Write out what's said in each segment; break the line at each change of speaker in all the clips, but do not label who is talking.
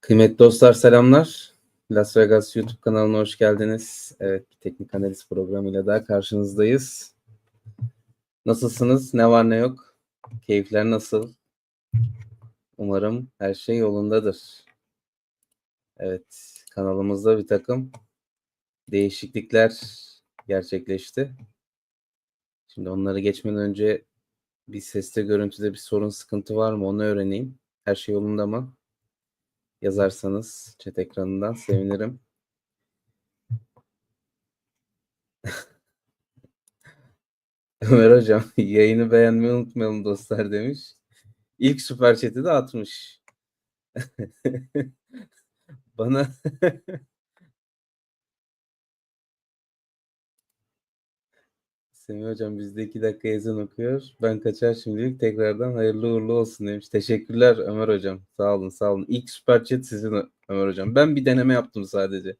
Kıymetli dostlar selamlar. Las Vegas YouTube kanalına hoş geldiniz. Evet, bir teknik analiz programıyla daha karşınızdayız. Nasılsınız? Ne var ne yok? Keyifler nasıl? Umarım her şey yolundadır. Evet, kanalımızda bir takım değişiklikler gerçekleşti. Şimdi onları geçmeden önce bir seste, görüntüde bir sorun, sıkıntı var mı onu öğreneyim. Her şey yolunda mı? Yazarsanız chat ekranından sevinirim. Ömer Hocam yayını beğenmeyi unutmayalım dostlar demiş. İlk süper chat'i de atmış. Bana Semih Hocam bizde 2 dakika ezan okuyor. Ben kaçar şimdilik, tekrardan hayırlı uğurlu olsun demiş. Teşekkürler Ömer Hocam. Sağ olun sağ olun. İlk süper chat sizin Ömer Hocam. Ben bir deneme yaptım sadece.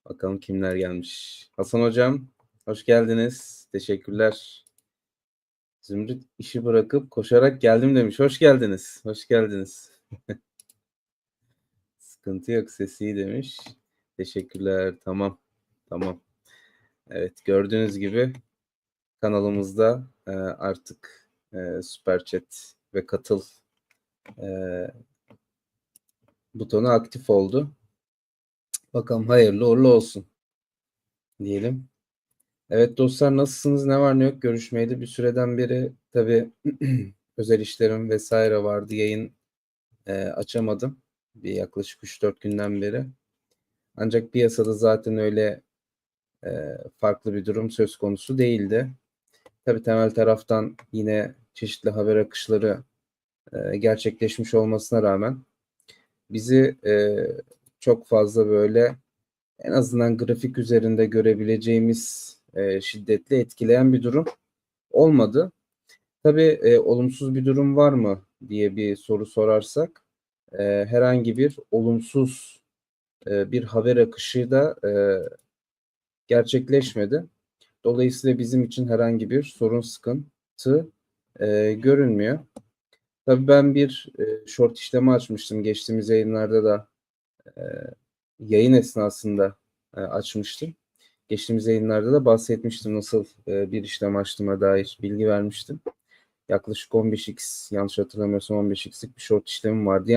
Bakalım kimler gelmiş. Hasan Hocam hoş geldiniz. Teşekkürler. Zümrüt işi bırakıp koşarak geldim demiş. Hoş geldiniz. Hoş geldiniz. Sıkıntı yok, sesi iyi demiş. Teşekkürler. Tamam. Tamam. Evet, gördüğünüz gibi kanalımızda artık Süper Chat ve katıl butonu aktif oldu. Bakalım hayırlı uğurlu olsun diyelim. Evet dostlar, nasılsınız? Ne var ne yok? Görüşmeyeli bir süreden beri tabii özel işlerim vesaire vardı. Yayın açamadım. Bir yaklaşık 3-4 günden beri. Ancak piyasada zaten öyle farklı bir durum söz konusu değildi. Tabii temel taraftan yine çeşitli haber akışları gerçekleşmiş olmasına rağmen bizi çok fazla böyle en azından grafik üzerinde görebileceğimiz şiddetle etkileyen bir durum olmadı. Tabii olumsuz bir durum var mı diye bir soru sorarsak herhangi bir olumsuz bir haber akışı da gerçekleşmedi. Dolayısıyla bizim için herhangi bir sorun, sıkıntı görünmüyor. Tabii ben bir short işlemi açmıştım. Geçtiğimiz yayınlarda da e, yayın esnasında açmıştım. Geçtiğimiz yayınlarda da bahsetmiştim nasıl bir işlem açtığıma dair bilgi vermiştim. Yaklaşık 15x, yanlış hatırlamıyorsam 15x'lik bir short işlemim vardı.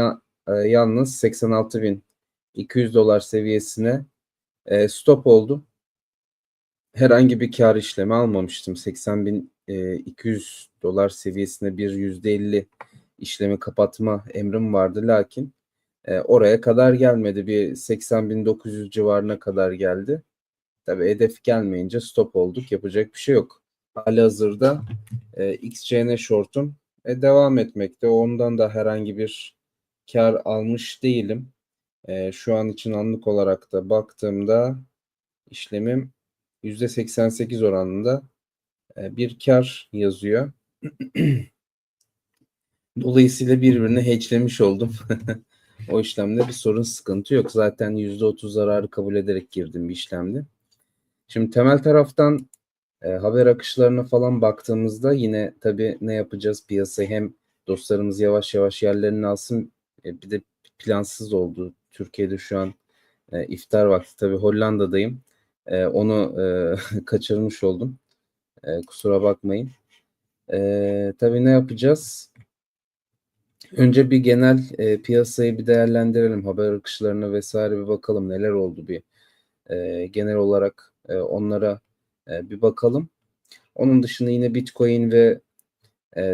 Yalnız 86.200 dolar seviyesine stop oldu. Herhangi bir kar işlemi almamıştım. 80.200 dolar seviyesine bir %50 işlemi kapatma emrim vardı. Lakin oraya kadar gelmedi. Bir 80.900 civarına kadar geldi. Tabii hedef gelmeyince stop olduk. Yapacak bir şey yok. Halihazırda XCN short'um devam etmekte. Ondan da herhangi bir kar almış değilim. Şu an için anlık olarak da baktığımda işlemim %88 oranında bir kar yazıyor. Dolayısıyla birbirini hedgelemiş oldum. O işlemde bir sorun, sıkıntı yok. Zaten %30 zararı kabul ederek girdim bir işlemde. Şimdi temel taraftan haber akışlarına falan baktığımızda yine tabii ne yapacağız? Piyasayı hem dostlarımız yavaş yavaş yerlerini alsın, bir de plansız oldu. Türkiye'de şu an iftar vakti. Tabii Hollanda'dayım. Onu kaçırmış oldum. Kusura bakmayın. Tabii ne yapacağız? Önce bir genel piyasayı bir değerlendirelim. Haber akışlarına vesaire bir bakalım neler oldu bir genel olarak onlara bir bakalım. Onun dışında yine Bitcoin ve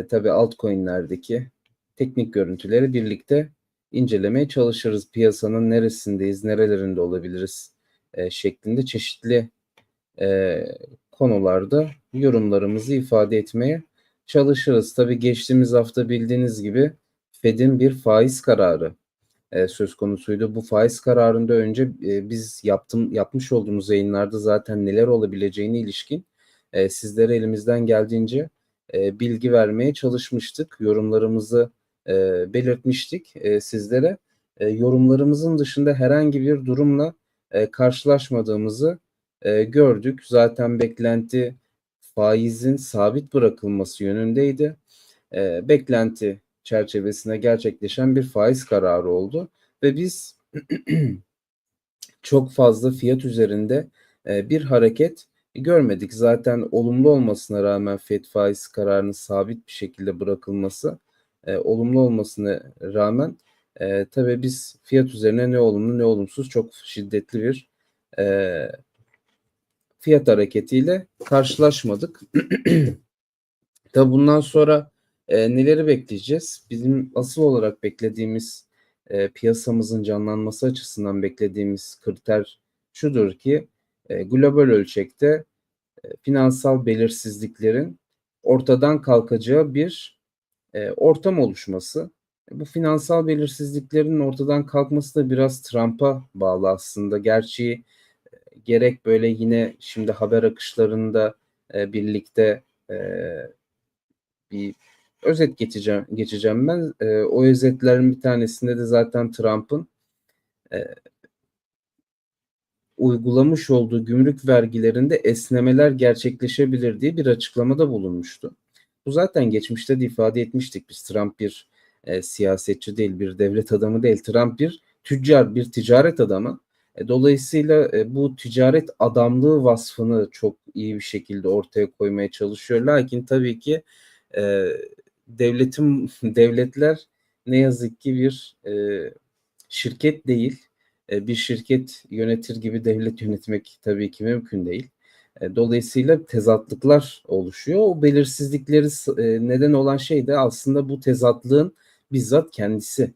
tabii altcoin'lerdeki teknik görüntüleri birlikte incelemeye çalışırız. Piyasanın neresindeyiz, nerelerinde olabiliriz şeklinde çeşitli e, konularda yorumlarımızı ifade etmeye çalışırız. Tabii geçtiğimiz hafta bildiğiniz gibi Fed'in bir faiz kararı söz konusuydu. Bu faiz kararında önce biz yapmış olduğumuz yayınlarda zaten neler olabileceğine ilişkin sizlere elimizden geldiğince bilgi vermeye çalışmıştık. Yorumlarımızı belirtmiştik sizlere. Yorumlarımızın dışında herhangi bir durumla karşılaşmadığımızı gördük. Zaten beklenti faizin sabit bırakılması yönündeydi. Beklenti çerçevesinde gerçekleşen bir faiz kararı oldu ve biz çok fazla fiyat üzerinde bir hareket görmedik. Zaten olumlu olmasına rağmen Fed faiz kararının sabit bir şekilde bırakılması olumlu olmasına rağmen tabii biz fiyat üzerine ne olumlu ne olumsuz çok şiddetli bir e, fiyat hareketiyle karşılaşmadık. Tabii bundan sonra neleri bekleyeceğiz? Bizim asıl olarak beklediğimiz piyasamızın canlanması açısından beklediğimiz kriter şudur ki global ölçekte finansal belirsizliklerin ortadan kalkacağı bir ortam oluşması. Bu finansal belirsizliklerin ortadan kalkması da biraz Trump'a bağlı aslında. Gerçi gerek böyle yine şimdi haber akışlarında birlikte e, bir özet geçeceğim ben. O özetlerin bir tanesinde de zaten Trump'ın e, uygulamış olduğu gümrük vergilerinde esnemeler gerçekleşebilir diye bir açıklamada bulunmuştu. Bu zaten geçmişte de ifade etmiştik. Biz Trump bir siyasetçi değil, bir devlet adamı değil. Trump bir tüccar, bir ticaret adamı. Dolayısıyla bu ticaret adamlığı vasfını çok iyi bir şekilde ortaya koymaya çalışıyor. Lakin tabii ki e, devletler ne yazık ki bir şirket değil. Bir şirket yönetir gibi devlet yönetmek tabii ki mümkün değil. Dolayısıyla tezatlıklar oluşuyor. O belirsizlikleri neden olan şey de aslında bu tezatlığın bizzat kendisi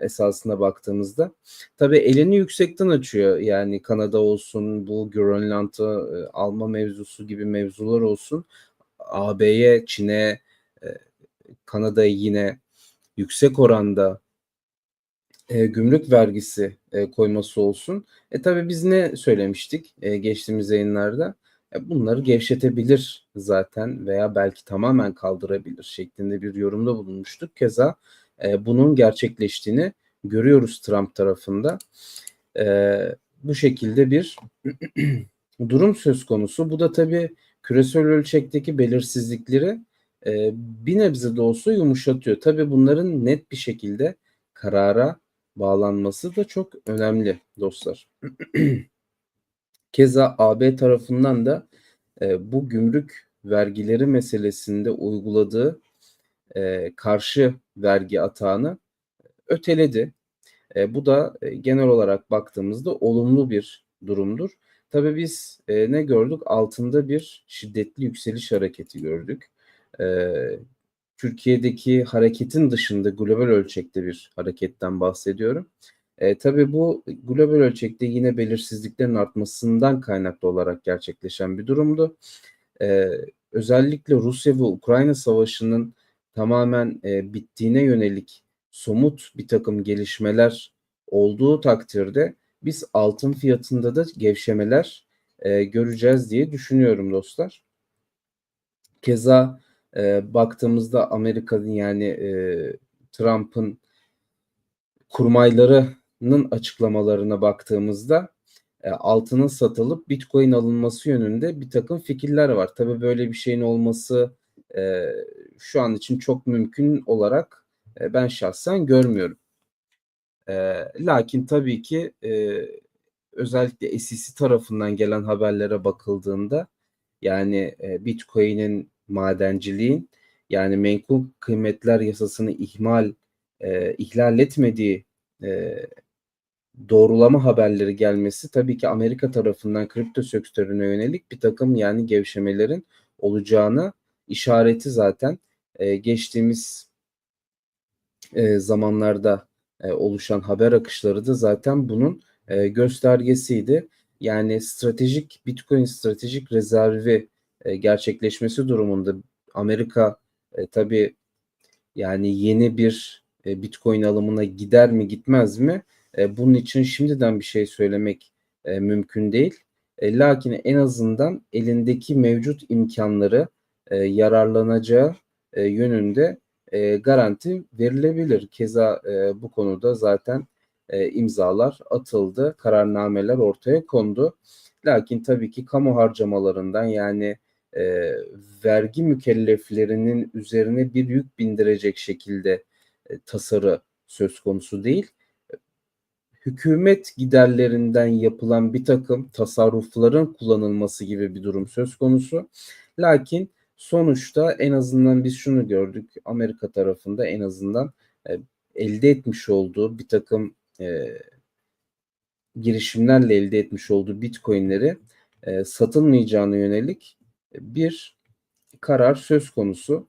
esasına baktığımızda. Tabii elini yüksekten açıyor. Yani Kanada olsun, bu Grönland'ı alma mevzusu gibi mevzular olsun. AB'ye, Çin'e, Kanada'ya yine yüksek oranda gümrük vergisi koyması olsun. Tabii biz ne söylemiştik geçtiğimiz yayınlarda? Bunları gevşetebilir zaten veya belki tamamen kaldırabilir şeklinde bir yorumda bulunmuştuk. Keza bunun gerçekleştiğini görüyoruz Trump tarafında. Bu şekilde bir durum söz konusu. Bu da tabii küresel ölçekteki belirsizlikleri bir nebze de olsa yumuşatıyor. Tabii bunların net bir şekilde karara bağlanması da çok önemli dostlar. Keza AB tarafından da bu gümrük vergileri meselesinde uyguladığı karşı vergi atağını öteledi. Bu da genel olarak baktığımızda olumlu bir durumdur. Tabii biz ne gördük? Altında bir şiddetli yükseliş hareketi gördük. Türkiye'deki hareketin dışında global ölçekte bir hareketten bahsediyorum. Tabii bu global ölçekte yine belirsizliklerin artmasından kaynaklı olarak gerçekleşen bir durumdu. Özellikle Rusya ve Ukrayna savaşının tamamen bittiğine yönelik somut bir takım gelişmeler olduğu takdirde biz altın fiyatında da gevşemeler göreceğiz diye düşünüyorum dostlar. Keza baktığımızda Amerika'nın yani Trump'ın kurmaylarının açıklamalarına baktığımızda altının satılıp Bitcoin alınması yönünde bir takım fikirler var. Tabii böyle bir şeyin olması şu an için çok mümkün olarak ben şahsen görmüyorum. Lakin tabii ki özellikle SEC tarafından gelen haberlere bakıldığında yani Bitcoin'in madenciliğin yani menkul kıymetler yasasını ihlal etmediği doğrulama haberleri gelmesi tabii ki Amerika tarafından kripto sektörüne yönelik bir takım yani gevşemelerin olacağına işareti zaten geçtiğimiz zamanlarda oluşan haber akışları da zaten bunun göstergesiydi. Yani Bitcoin stratejik rezervi gerçekleşmesi durumunda Amerika tabii yani yeni bir Bitcoin alımına gider mi gitmez mi? Bunun için şimdiden bir şey söylemek mümkün değil. Lakin en azından elindeki mevcut imkanları yararlanacağı yönünde garanti verilebilir. Keza bu konuda zaten imzalar atıldı, kararnameler ortaya kondu. Lakin tabii ki kamu harcamalarından yani e, vergi mükelleflerinin üzerine bir yük bindirecek şekilde tasarı söz konusu değil. Hükümet giderlerinden yapılan bir takım tasarrufların kullanılması gibi bir durum söz konusu. Lakin sonuçta en azından biz şunu gördük. Amerika tarafında en azından elde etmiş olduğu bir takım girişimlerle elde etmiş olduğu Bitcoin'leri satılmayacağına yönelik bir karar söz konusu.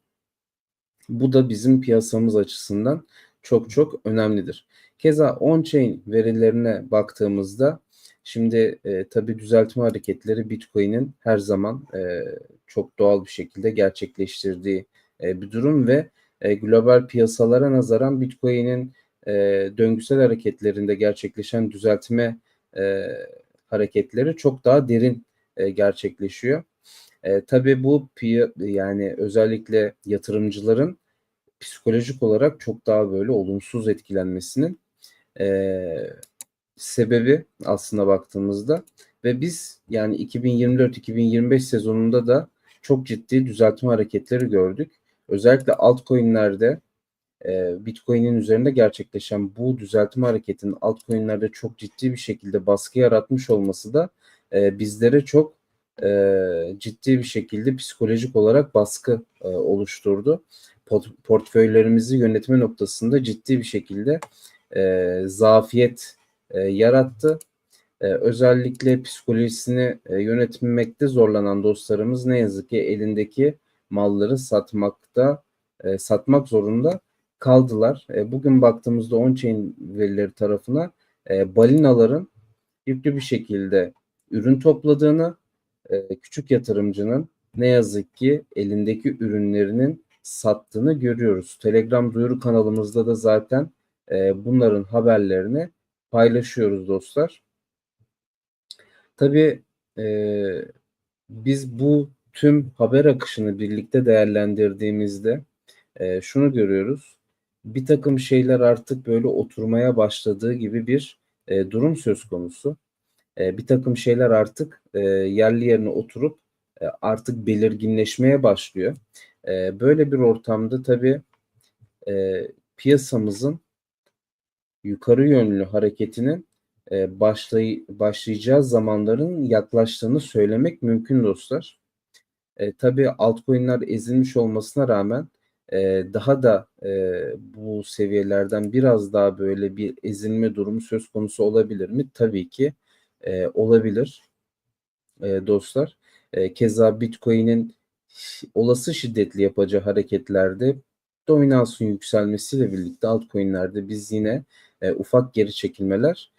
Bu da bizim piyasamız açısından çok çok önemlidir. Keza on-chain verilerine baktığımızda şimdi tabii düzeltme hareketleri Bitcoin'in her zaman çok doğal bir şekilde gerçekleştirdiği bir durum ve global piyasalara nazaran Bitcoin'in döngüsel hareketlerinde gerçekleşen düzeltme hareketleri çok daha derin gerçekleşiyor. Tabii bu yani özellikle yatırımcıların psikolojik olarak çok daha böyle olumsuz etkilenmesinin sebebi aslına baktığımızda ve biz yani 2024-2025 sezonunda da çok ciddi düzeltme hareketleri gördük. Özellikle altcoin'lerde Bitcoin'in üzerinde gerçekleşen bu düzeltme hareketinin altcoin'lerde çok ciddi bir şekilde baskı yaratmış olması da bizlere çok ciddi bir şekilde psikolojik olarak baskı oluşturdu. Portföylerimizi yönetme noktasında ciddi bir şekilde zafiyet yarattı. Özellikle psikolojisini yönetmekte zorlanan dostlarımız ne yazık ki elindeki malları satmak zorunda kaldılar. Bugün baktığımızda on-chain verileri tarafına balinaların yüklü bir şekilde ürün topladığını, küçük yatırımcının ne yazık ki elindeki ürünlerinin sattığını görüyoruz. Telegram duyuru kanalımızda da zaten bunların haberlerini paylaşıyoruz dostlar. Tabii biz bu tüm haber akışını birlikte değerlendirdiğimizde şunu görüyoruz. Bir takım şeyler artık böyle oturmaya başladığı gibi bir durum söz konusu. Bir takım şeyler artık yerli yerine oturup artık belirginleşmeye başlıyor. Böyle bir ortamda tabii piyasamızın yukarı yönlü hareketinin başlayacağı zamanların yaklaştığını söylemek mümkün dostlar. Tabii altcoin'ler ezilmiş olmasına rağmen daha da bu seviyelerden biraz daha böyle bir ezilme durumu söz konusu olabilir mi? Tabii ki olabilir dostlar. Keza Bitcoin'in olası şiddetli yapacağı hareketlerde dominansın yükselmesiyle birlikte altcoin'lerde biz yine ufak geri çekilmeler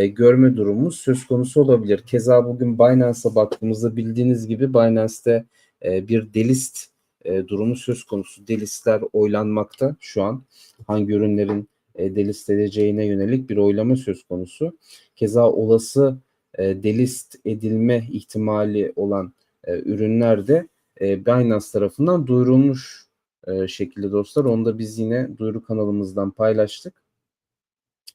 görme durumumuz söz konusu olabilir. Keza bugün Binance'a baktığımızda bildiğiniz gibi Binance'te bir delist durumu söz konusu. Delistler oylanmakta şu an. Hangi ürünlerin delist edeceğine yönelik bir oylama söz konusu. Keza olası delist edilme ihtimali olan ürünler de Binance tarafından duyurulmuş şekilde dostlar. Onu da biz yine duyuru kanalımızdan paylaştık.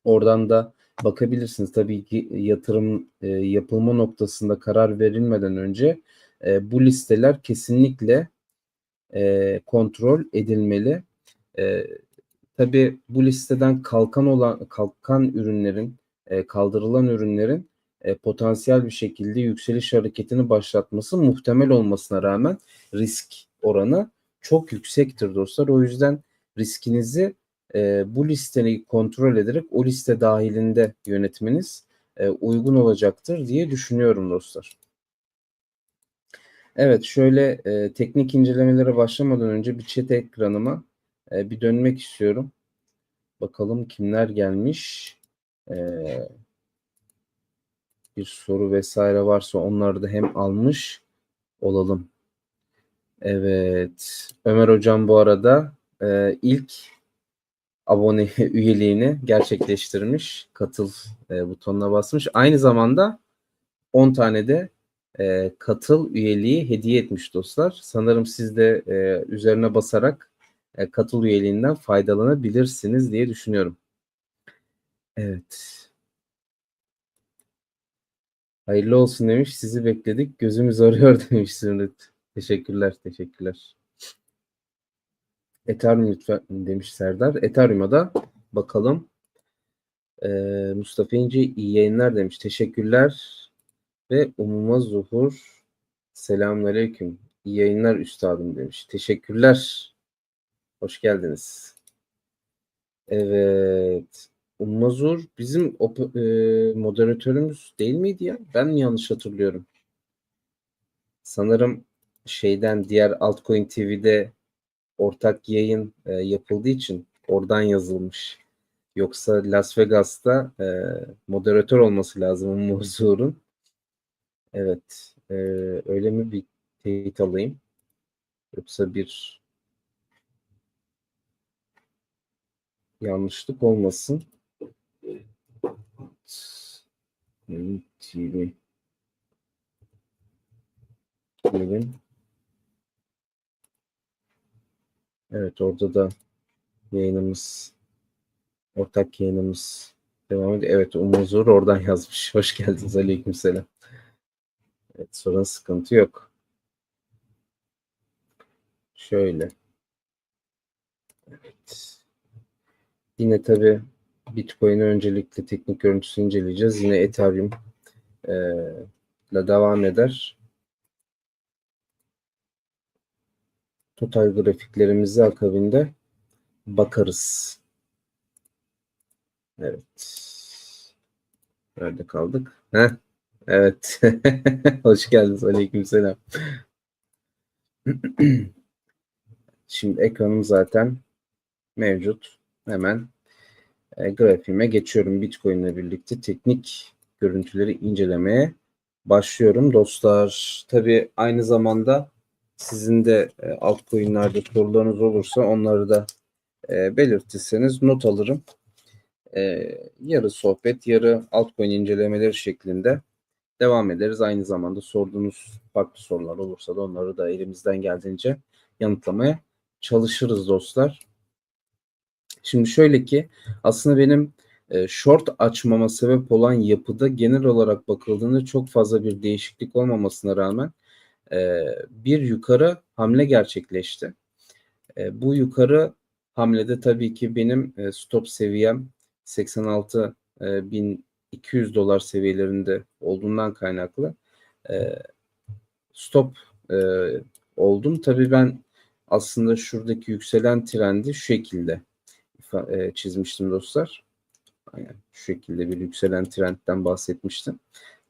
Oradan da bakabilirsiniz. Tabii ki yatırım yapılma noktasında karar verilmeden önce bu listeler kesinlikle kontrol edilmeli. Tabii bu listeden kalkan ürünlerin, kaldırılan ürünlerin potansiyel bir şekilde yükseliş hareketini başlatması muhtemel olmasına rağmen risk oranı çok yüksektir dostlar. O yüzden riskinizi bu listeyi kontrol ederek o liste dahilinde yönetmeniz uygun olacaktır diye düşünüyorum dostlar. Evet, şöyle teknik incelemelere başlamadan önce bir chat ekranıma bir dönmek istiyorum. Bakalım kimler gelmiş. Bir soru vesaire varsa onları da hem almış olalım. Evet. Ömer Hocam bu arada ilk abone üyeliğini gerçekleştirmiş. Katıl butonuna basmış. Aynı zamanda 10 tane de katıl üyeliği hediye etmiş dostlar. Sanırım siz de üzerine basarak katıl üyeliğinden faydalanabilirsiniz diye düşünüyorum. Evet. Hayırlı olsun demiş. Sizi bekledik. Gözümüz arıyor demiş Zümrüt. Teşekkürler, teşekkürler. Ethereum lütfen demiş Serdar. Ethereum'a da bakalım. Mustafa İnce iyi yayınlar demiş. Teşekkürler. Ve umuma zuhur. Selamünaleyküm. İyi yayınlar üstadım demiş. Teşekkürler. Hoş geldiniz. Evet. Ummazur bizim moderatörümüz değil miydi ya? Ben mi yanlış hatırlıyorum? Sanırım şeyden diğer Altcoin TV'de ortak yayın yapıldığı için oradan yazılmış. Yoksa Las Vegas'ta moderatör olması lazım Ummazur'un. Evet. Öyle mi bir teyit alayım? Yoksa bir yanlışlık olmasın. TV diyelim. Evet orada da yayınımız, ortak yayınımız devam ediyor. Evet Umuzur oradan yazmış. Hoş geldiniz. Aleykümselam. Evet sorun sıkıntı yok. Şöyle. Evet. Yine tabii Bitcoin'i öncelikle teknik görüntüsünü inceleyeceğiz. Yine Ethereum ile devam eder. Total grafiklerimizi akabinde bakarız. Evet. Nerede kaldık? Heh, evet. Hoş geldiniz. Aleykümselam. Şimdi ekranım zaten mevcut. Hemen grafiğime geçiyorum. Bitcoin ile birlikte teknik görüntüleri incelemeye başlıyorum dostlar. Tabii aynı zamanda sizin de altcoin'lerde sorularınız olursa onları da belirtirseniz not alırım. Yarı sohbet, yarı altcoin incelemeleri şeklinde devam ederiz. Aynı zamanda sorduğunuz farklı sorular olursa da onları da elimizden geldiğince yanıtlamaya çalışırız dostlar. Şimdi şöyle ki aslında benim short açmama sebep olan yapıda genel olarak bakıldığında çok fazla bir değişiklik olmamasına rağmen bir yukarı hamle gerçekleşti. Bu yukarı hamlede tabii ki benim stop seviyem 86.200 dolar seviyelerinde olduğundan kaynaklı stop oldum. Tabii ben aslında şuradaki yükselen trendi şu şekilde çizmiştim dostlar. Aynen şu şekilde bir yükselen trendten bahsetmiştim.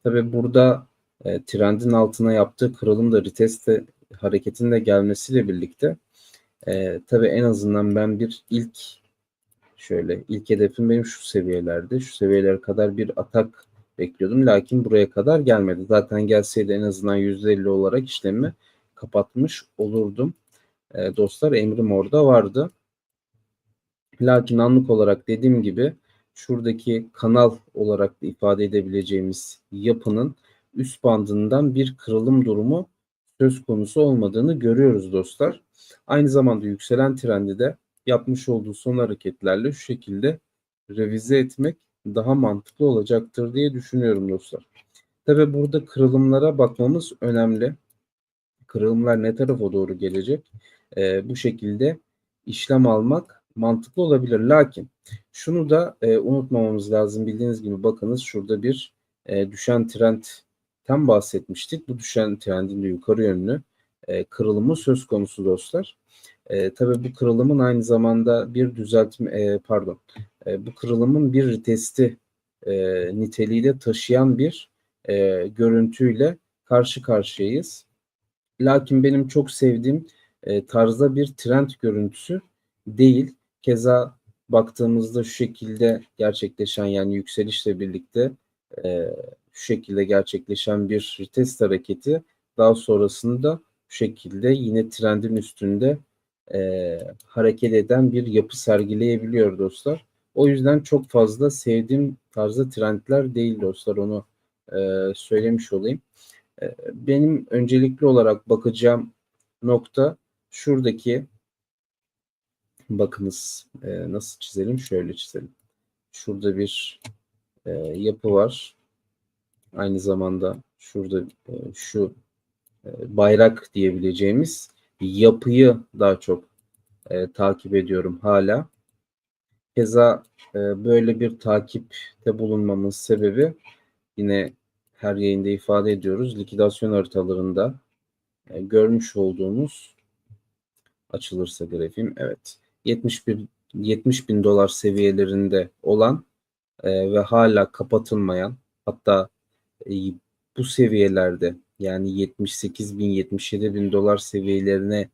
Tabii burada trendin altına yaptığı kırılım da retest hareketin de gelmesiyle birlikte tabii en azından ben bir ilk hedefim benim şu seviyelerde. Şu seviyelere kadar bir atak bekliyordum. Lakin buraya kadar gelmedi. Zaten gelseydi en azından %50 olarak işlemi kapatmış olurdum. Dostlar emrim orada vardı. Lakin anlık olarak dediğim gibi şuradaki kanal olarak da ifade edebileceğimiz yapının üst bandından bir kırılım durumu söz konusu olmadığını görüyoruz dostlar. Aynı zamanda yükselen trendi de yapmış olduğu son hareketlerle şu şekilde revize etmek daha mantıklı olacaktır diye düşünüyorum dostlar. Tabi burada kırılımlara bakmamız önemli. Kırılımlar ne tarafa doğru gelecek? Bu şekilde işlem almak mantıklı olabilir. Lakin şunu da unutmamamız lazım. Bildiğiniz gibi bakınız şurada bir düşen trendten bahsetmiştik. Bu düşen trendin de yukarı yönlü kırılımı söz konusu dostlar. Tabii bu kırılımın aynı zamanda bir düzeltme bu kırılımın bir retesti niteliği de taşıyan bir görüntüyle karşı karşıyayız. Lakin benim çok sevdiğim tarzda bir trend görüntüsü değil. Keza baktığımızda şu şekilde gerçekleşen yani yükselişle birlikte şu şekilde gerçekleşen bir retest hareketi daha sonrasında şu şekilde yine trendin üstünde hareket eden bir yapı sergileyebiliyor dostlar. O yüzden çok fazla sevdiğim tarzda trendler değil dostlar, onu söylemiş olayım. Benim öncelikli olarak bakacağım nokta şuradaki, bakınız nasıl çizelim, şöyle çizelim. Şurada bir yapı var. Aynı zamanda şurada şu bayrak diyebileceğimiz yapıyı daha çok takip ediyorum hala. Keza böyle bir takipte bulunmamın sebebi yine her yayında ifade ediyoruz. Likidasyon haritalarında görmüş olduğumuz, açılırsa grafiğim, evet, 70 bin dolar seviyelerinde olan ve hala kapatılmayan, hatta bu seviyelerde yani 78 bin 77 bin dolar seviyelerine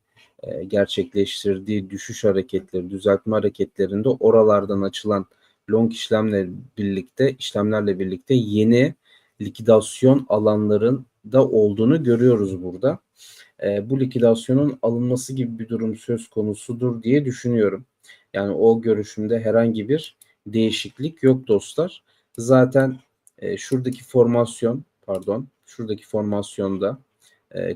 gerçekleştirdiği düşüş hareketleri, düzeltme hareketlerinde oralardan açılan long işlemlerle birlikte yeni likidasyon alanların da olduğunu görüyoruz burada. Bu likidasyonun alınması gibi bir durum söz konusudur diye düşünüyorum. Yani o görüşümde herhangi bir değişiklik yok dostlar. Zaten şuradaki formasyonda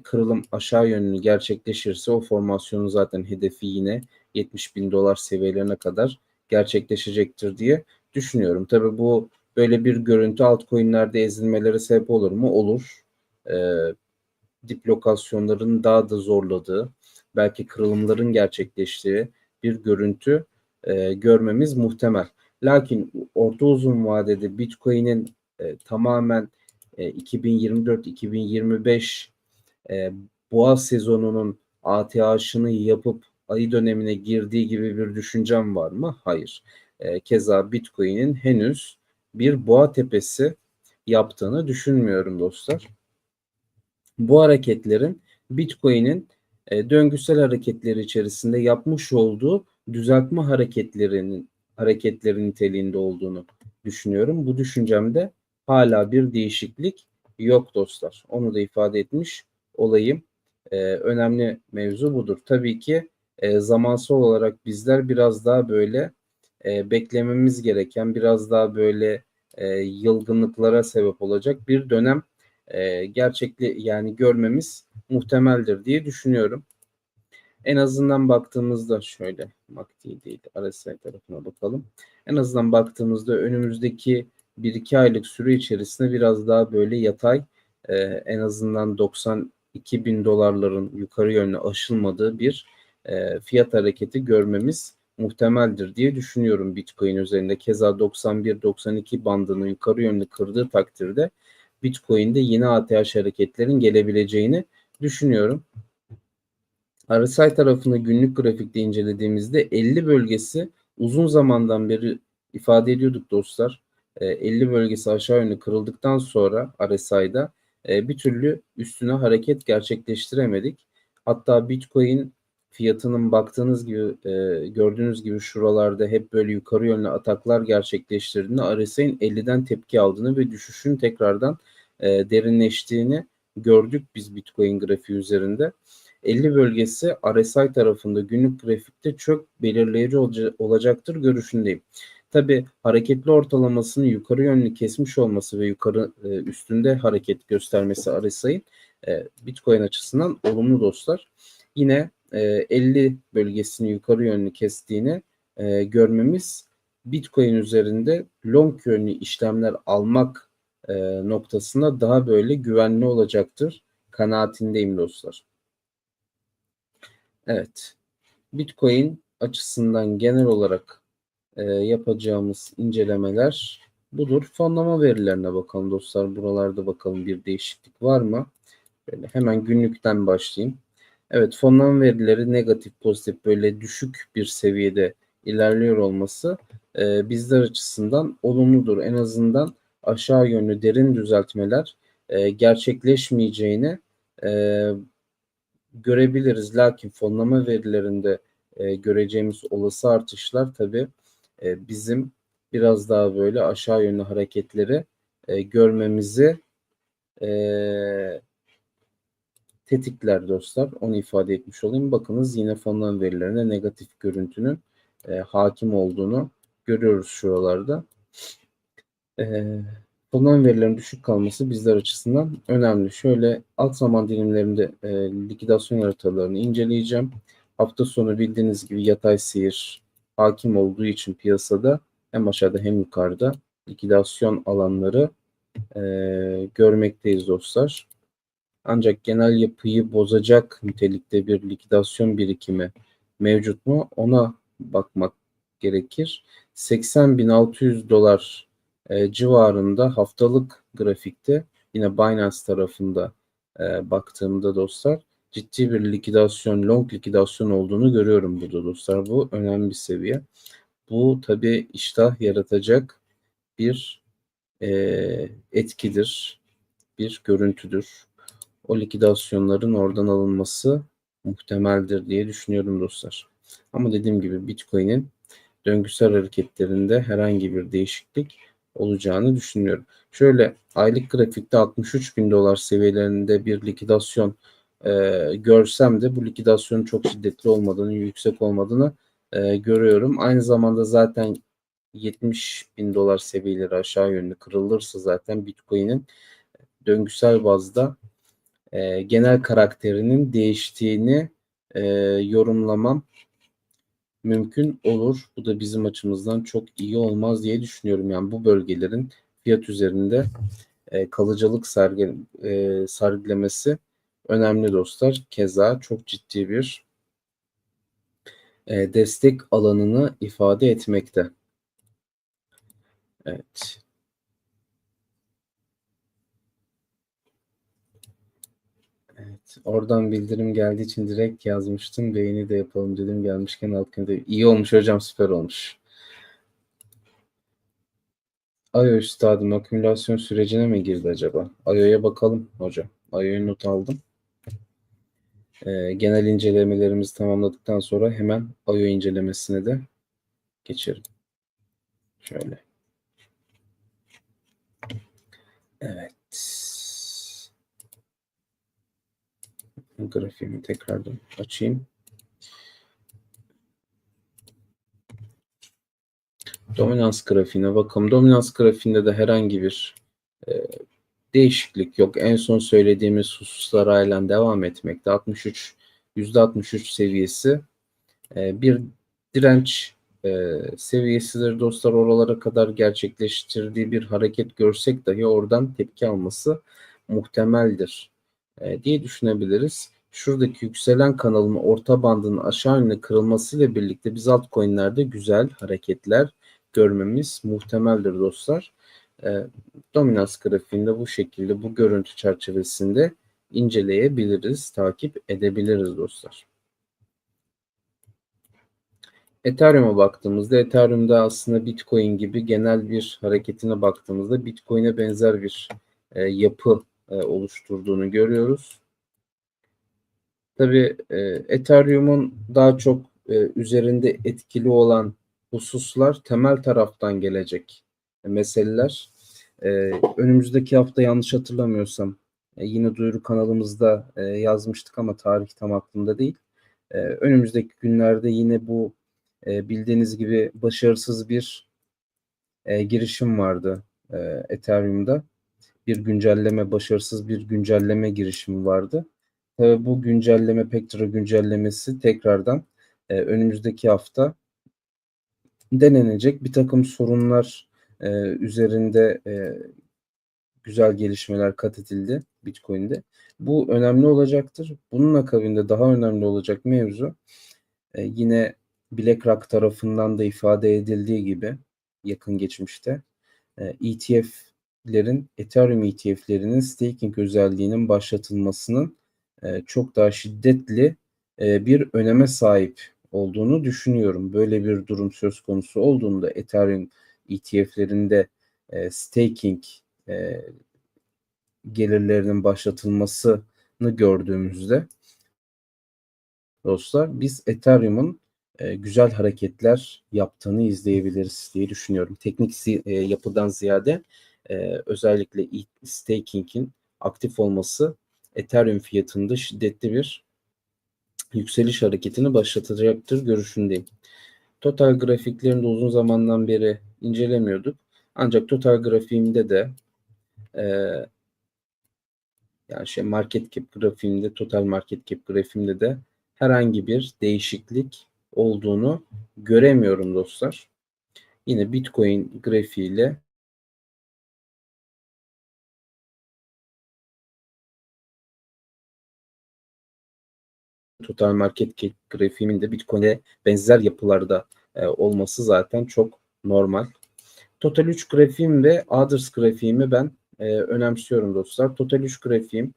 kırılım aşağı yönlü gerçekleşirse o formasyonun zaten hedefi yine 70 bin dolar seviyelerine kadar gerçekleşecektir diye düşünüyorum. Tabii bu böyle bir görüntü altcoin'lerde ezilmelere sebep olur mu? Olur. Dip lokasyonların daha da zorladığı, belki kırılımların gerçekleştiği bir görüntü görmemiz muhtemel. Lakin orta uzun vadede Bitcoin'in tamamen 2024-2025 boğa sezonunun ATH'ını yapıp ayı dönemine girdiği gibi bir düşüncem var mı? Hayır. Keza Bitcoin'in henüz bir boğa tepesi yaptığını düşünmüyorum dostlar. Bu hareketlerin Bitcoin'in döngüsel hareketleri içerisinde yapmış olduğu düzeltme hareketleri niteliğinde olduğunu düşünüyorum. Bu düşüncemde hala bir değişiklik yok dostlar. Onu da ifade etmiş olayım. Önemli mevzu budur. Tabii ki zamansal olarak bizler biraz daha böyle beklememiz gereken, biraz daha böyle yılgınlıklara sebep olacak bir dönem yani görmemiz muhtemeldir diye düşünüyorum. En azından baktığımızda şöyle MACD değil RSI tarafına bakalım. En azından baktığımızda önümüzdeki 1-2 aylık süre içerisinde biraz daha böyle yatay en azından 92 bin dolarların yukarı yönlü aşılmadığı bir fiyat hareketi görmemiz muhtemeldir diye düşünüyorum Bitcoin üzerinde. Keza 91-92 bandını yukarı yönlü kırdığı takdirde Bitcoin'de yeni ATH hareketlerin gelebileceğini düşünüyorum. RSI tarafını günlük grafikte incelediğimizde 50 bölgesi uzun zamandan beri ifade ediyorduk dostlar. 50 bölgesi aşağı yönlü kırıldıktan sonra RSI'da bir türlü üstüne hareket gerçekleştiremedik. Hatta Bitcoin fiyatının baktığınız gibi gördüğünüz gibi şuralarda hep böyle yukarı yönlü ataklar gerçekleştirdiğinde RSI'nin 50'den tepki aldığını ve düşüşün tekrardan derinleştiğini gördük biz Bitcoin grafiği üzerinde. 50 bölgesi RSI tarafında günlük grafikte çok belirleyici olacaktır görüşündeyim. Tabi hareketli ortalamasını yukarı yönlü kesmiş olması ve yukarı üstünde hareket göstermesi RSI'nin Bitcoin açısından olumlu dostlar. Yine 50 bölgesini yukarı yönlü kestiğini görmemiz Bitcoin üzerinde long yönlü işlemler almak noktasında daha böyle güvenli olacaktır kanaatindeyim dostlar. Evet, Bitcoin açısından genel olarak yapacağımız incelemeler budur. Fonlama verilerine bakalım dostlar. Buralarda bakalım bir değişiklik var mı? Böyle hemen günlükten başlayayım. Evet, fonlama verileri negatif, pozitif böyle düşük bir seviyede ilerliyor olması bizler açısından olumludur. En azından aşağı yönlü derin düzeltmeler gerçekleşmeyeceğini görebiliriz. Lakin fonlama verilerinde göreceğimiz olası artışlar tabii bizim biraz daha böyle aşağı yönlü hareketleri görmemizi tetikler dostlar. Onu ifade etmiş olayım. Bakınız yine fonlama verilerine negatif görüntünün hakim olduğunu görüyoruz şuralarda. Fonlama verilerinin düşük kalması bizler açısından önemli. Şöyle alt zaman dilimlerinde likidasyon haritalarını inceleyeceğim. Hafta sonu bildiğiniz gibi yatay seyir hakim olduğu için piyasada hem aşağıda hem yukarıda likidasyon alanları görmekteyiz dostlar. Ancak genel yapıyı bozacak nitelikte bir likidasyon birikimi mevcut mu? Ona bakmak gerekir. 80.600 dolar civarında haftalık grafikte yine Binance tarafında baktığımda dostlar ciddi bir likidasyon, long likidasyon olduğunu görüyorum burada dostlar. Bu önemli bir seviye. Bu tabii iştah yaratacak bir etkidir, bir görüntüdür. O likidasyonların oradan alınması muhtemeldir diye düşünüyorum dostlar. Ama dediğim gibi Bitcoin'in döngüsel hareketlerinde herhangi bir değişiklik olacağını düşünüyorum. Şöyle aylık grafikte 63 bin dolar seviyelerinde bir likidasyon görsem de bu likidasyonun çok şiddetli olmadığını, yüksek olmadığını görüyorum. Aynı zamanda zaten 70 bin dolar seviyeleri aşağı yönlü kırılırsa zaten Bitcoin'in döngüsel bazda genel karakterinin değiştiğini yorumlamam mümkün olur. Bu da bizim açımızdan çok iyi olmaz diye düşünüyorum. Yani bu bölgelerin fiyat üzerinde kalıcılık sergilemesi önemli dostlar. Keza çok ciddi bir destek alanını ifade etmekte. Evet. Evet, oradan bildirim geldiği için direkt yazmıştım. Beğeni de yapalım dedim. Gelmişken alt konuda. İyi olmuş hocam, süper olmuş. IO üstadım akümülasyon sürecine mi girdi acaba? IO'ya bakalım hocam. IO'yu not aldım. Genel incelemelerimizi tamamladıktan sonra hemen IO incelemesine de geçelim. Şöyle. Evet. Grafiğimi tekrardan açayım. Dominans grafiğine bakalım. Dominans grafiğinde de herhangi bir değişiklik yok. En son söylediğimiz hususlar halen devam etmekte. %63 seviyesi bir direnç seviyesidir dostlar. Oralara kadar gerçekleştirdiği bir hareket görsek dahi oradan tepki alması muhtemeldir diye düşünebiliriz. Şuradaki yükselen kanalın orta bandının aşağı yönlü kırılmasıyla birlikte biz altcoin'lerde güzel hareketler görmemiz muhtemeldir dostlar. Dominans grafiğinde bu şekilde bu görüntü çerçevesinde inceleyebiliriz, takip edebiliriz dostlar. Ethereum'a baktığımızda Ethereum'da aslında Bitcoin gibi genel bir hareketine baktığımızda Bitcoin'e benzer bir yapı oluşturduğunu görüyoruz. Tabii Ethereum'un daha çok üzerinde etkili olan hususlar temel taraftan gelecek meseleler. Önümüzdeki hafta yanlış hatırlamıyorsam yine duyuru kanalımızda yazmıştık ama tarih tam aklımda değil. Önümüzdeki günlerde yine bu bildiğiniz gibi başarısız bir girişim vardı Ethereum'da. Başarısız bir güncelleme girişimi vardı. Bu güncelleme, Pectra güncellemesi tekrardan önümüzdeki hafta denenecek. Bir takım sorunlar üzerinde güzel gelişmeler kat edildi Bitcoin'de. Bu önemli olacaktır. Bunun akabinde daha önemli olacak mevzu yine BlackRock tarafından da ifade edildiği gibi yakın geçmişte Ethereum ETF'lerinin staking özelliğinin başlatılmasının çok daha şiddetli bir öneme sahip olduğunu düşünüyorum. Böyle bir durum söz konusu olduğunda Ethereum ETF'lerinde staking gelirlerinin başlatılmasını gördüğümüzde dostlar biz Ethereum'un güzel hareketler yaptığını izleyebiliriz diye düşünüyorum. Teknik yapıdan ziyade özellikle staking'in aktif olması Ethereum fiyatında şiddetli bir yükseliş hareketini başlatacaktır görüşündeyim. Total grafiklerini de uzun zamandan beri incelemiyorduk. Ancak total grafiğimde de market cap grafiğimde, total market cap grafiğimde de herhangi bir değişiklik olduğunu göremiyorum dostlar. Yine Bitcoin grafiğiyle total market cap grafiğimin de Bitcoin'e benzer yapılarda olması zaten çok normal. Total 3 grafiğim ve Others grafiğimi ben önemsiyorum dostlar. Total 3 grafiğim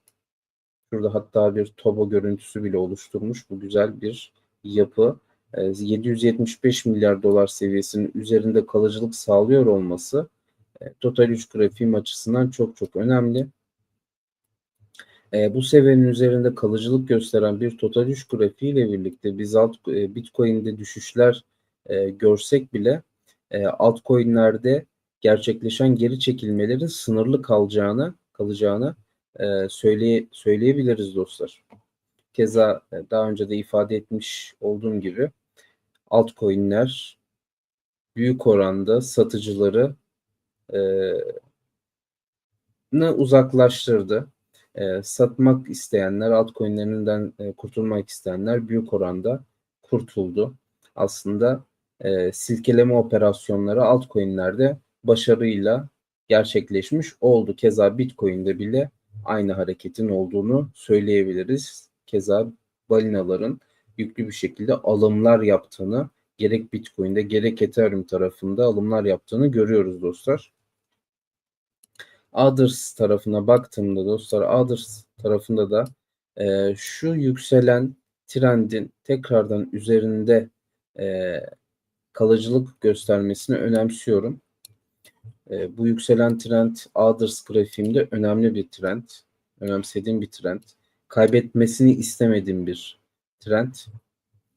şurada hatta bir Tobo görüntüsü bile oluşturmuş. Bu güzel bir yapı. 775 milyar dolar seviyesinin üzerinde kalıcılık sağlıyor olması Total 3 grafiğim açısından çok çok önemli. Bu seviyenin üzerinde kalıcılık gösteren bir Total 3 grafiği ile birlikte biz Bitcoin'de düşüşler görsek bile altcoin'lerde gerçekleşen geri çekilmelerin sınırlı kalacağını söyleyebiliriz dostlar. Keza daha önce de ifade etmiş olduğum gibi altcoin'ler büyük oranda satıcıları uzaklaştırdı. Satmak isteyenler, altcoin'lerinden kurtulmak isteyenler büyük oranda kurtuldu. Aslında silkeleme operasyonları altcoin'lerde başarıyla gerçekleşmiş oldu. Keza Bitcoin'de bile aynı hareketin olduğunu söyleyebiliriz. Keza balinaların yüklü bir şekilde alımlar yaptığını, gerek Bitcoin'de gerek Ethereum tarafında alımlar yaptığını görüyoruz dostlar. Others tarafına baktığımda dostlar, Others tarafında da şu yükselen trendin tekrardan üzerinde kalıcılık göstermesini önemsiyorum. Bu yükselen trend Aders grafiğimde önemli bir trend. Önemsediğim bir trend. Kaybetmesini istemediğim bir trend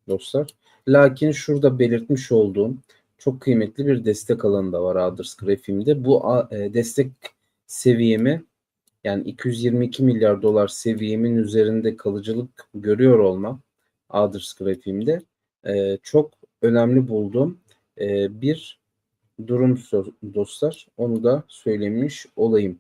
dostlar. Lakin şurada belirtmiş olduğum çok kıymetli bir destek alanı da var Aders grafiğimde. Bu destek seviyemi, yani 222 milyar dolar seviyemin üzerinde kalıcılık görüyor olmam Aders grafiğimde çok önemli bulduğum bir durum dostlar. Onu da söylemiş olayım.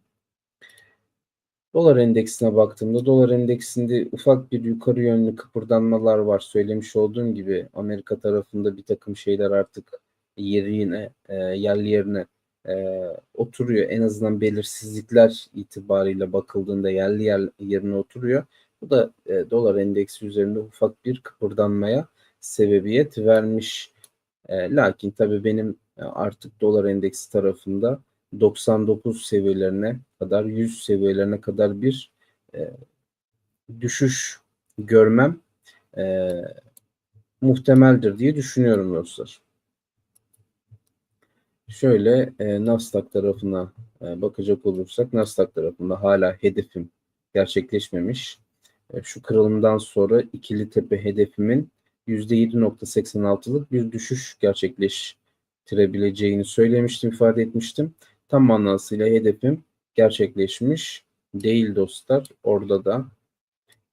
Dolar endeksine baktığımda dolar endeksinde ufak bir yukarı yönlü kıpırdanmalar var. Söylemiş olduğum gibi Amerika tarafında bir takım şeyler artık yerli yerine oturuyor. En azından belirsizlikler itibariyle bakıldığında yerine oturuyor. Bu da dolar endeksi üzerinde ufak bir kıpırdanmaya sebebiyet vermiş. Lakin tabii benim artık dolar endeksi tarafında 99 seviyelerine kadar, 100 seviyelerine kadar bir düşüş görmem e, muhtemeldir diye düşünüyorum dostlar. Şöyle Nasdaq tarafına bakacak olursak, Nasdaq tarafında hala hedefim gerçekleşmemiş. Şu kırılımdan sonra ikili tepe hedefimin %7.86'lık bir düşüş gerçekleştirebileceğini söylemiştim, ifade etmiştim. Tam manasıyla hedefim gerçekleşmiş değil dostlar. Orada da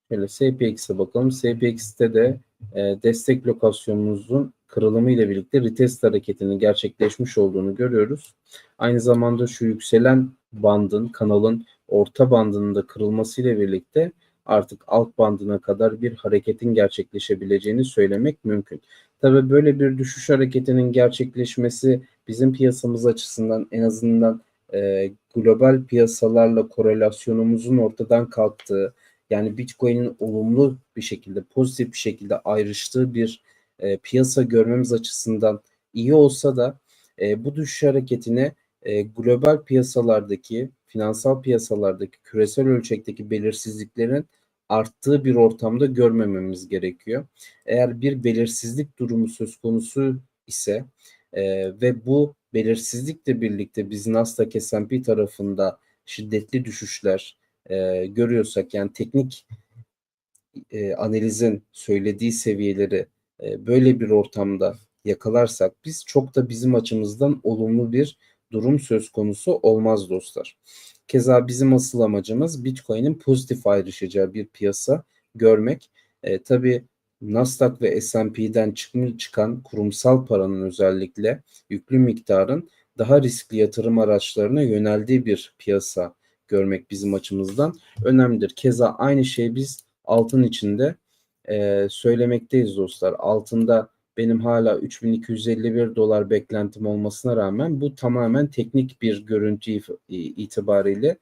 şöyle SPX'e bakalım. SPX'te de destek lokasyonumuzun kırılımı ile birlikte retest hareketinin gerçekleşmiş olduğunu görüyoruz. Aynı zamanda şu yükselen bandın, kanalın orta bandının da kırılması ile birlikte artık alt bandına kadar bir hareketin gerçekleşebileceğini söylemek mümkün. Tabii böyle bir düşüş hareketinin gerçekleşmesi bizim piyasamız açısından en azından global piyasalarla korelasyonumuzun ortadan kalktığı, yani Bitcoin'in olumlu bir şekilde, pozitif bir şekilde ayrıştığı bir piyasa görmemiz açısından iyi olsa da bu düşüş hareketine global piyasalardaki, finansal piyasalardaki, küresel ölçekteki belirsizliklerin arttığı bir ortamda görmememiz gerekiyor. Eğer bir belirsizlik durumu söz konusu ise ve bu belirsizlikle birlikte biz Nasdaq S&P tarafında şiddetli düşüşler görüyorsak, yani teknik analizin söylediği seviyeleri böyle bir ortamda yakalarsak biz çok da bizim açımızdan olumlu bir durum söz konusu olmaz dostlar. Keza bizim asıl amacımız Bitcoin'in pozitif ayrışacağı bir piyasa görmek. Tabii Nasdaq ve S&P'den çıkan kurumsal paranın, özellikle yüklü miktarın daha riskli yatırım araçlarına yöneldiği bir piyasa görmek bizim açımızdan önemlidir. Keza aynı şey biz altın içinde söylemekteyiz dostlar. Altında benim hala 3251 dolar beklentim olmasına rağmen bu tamamen teknik bir görüntü itibariyle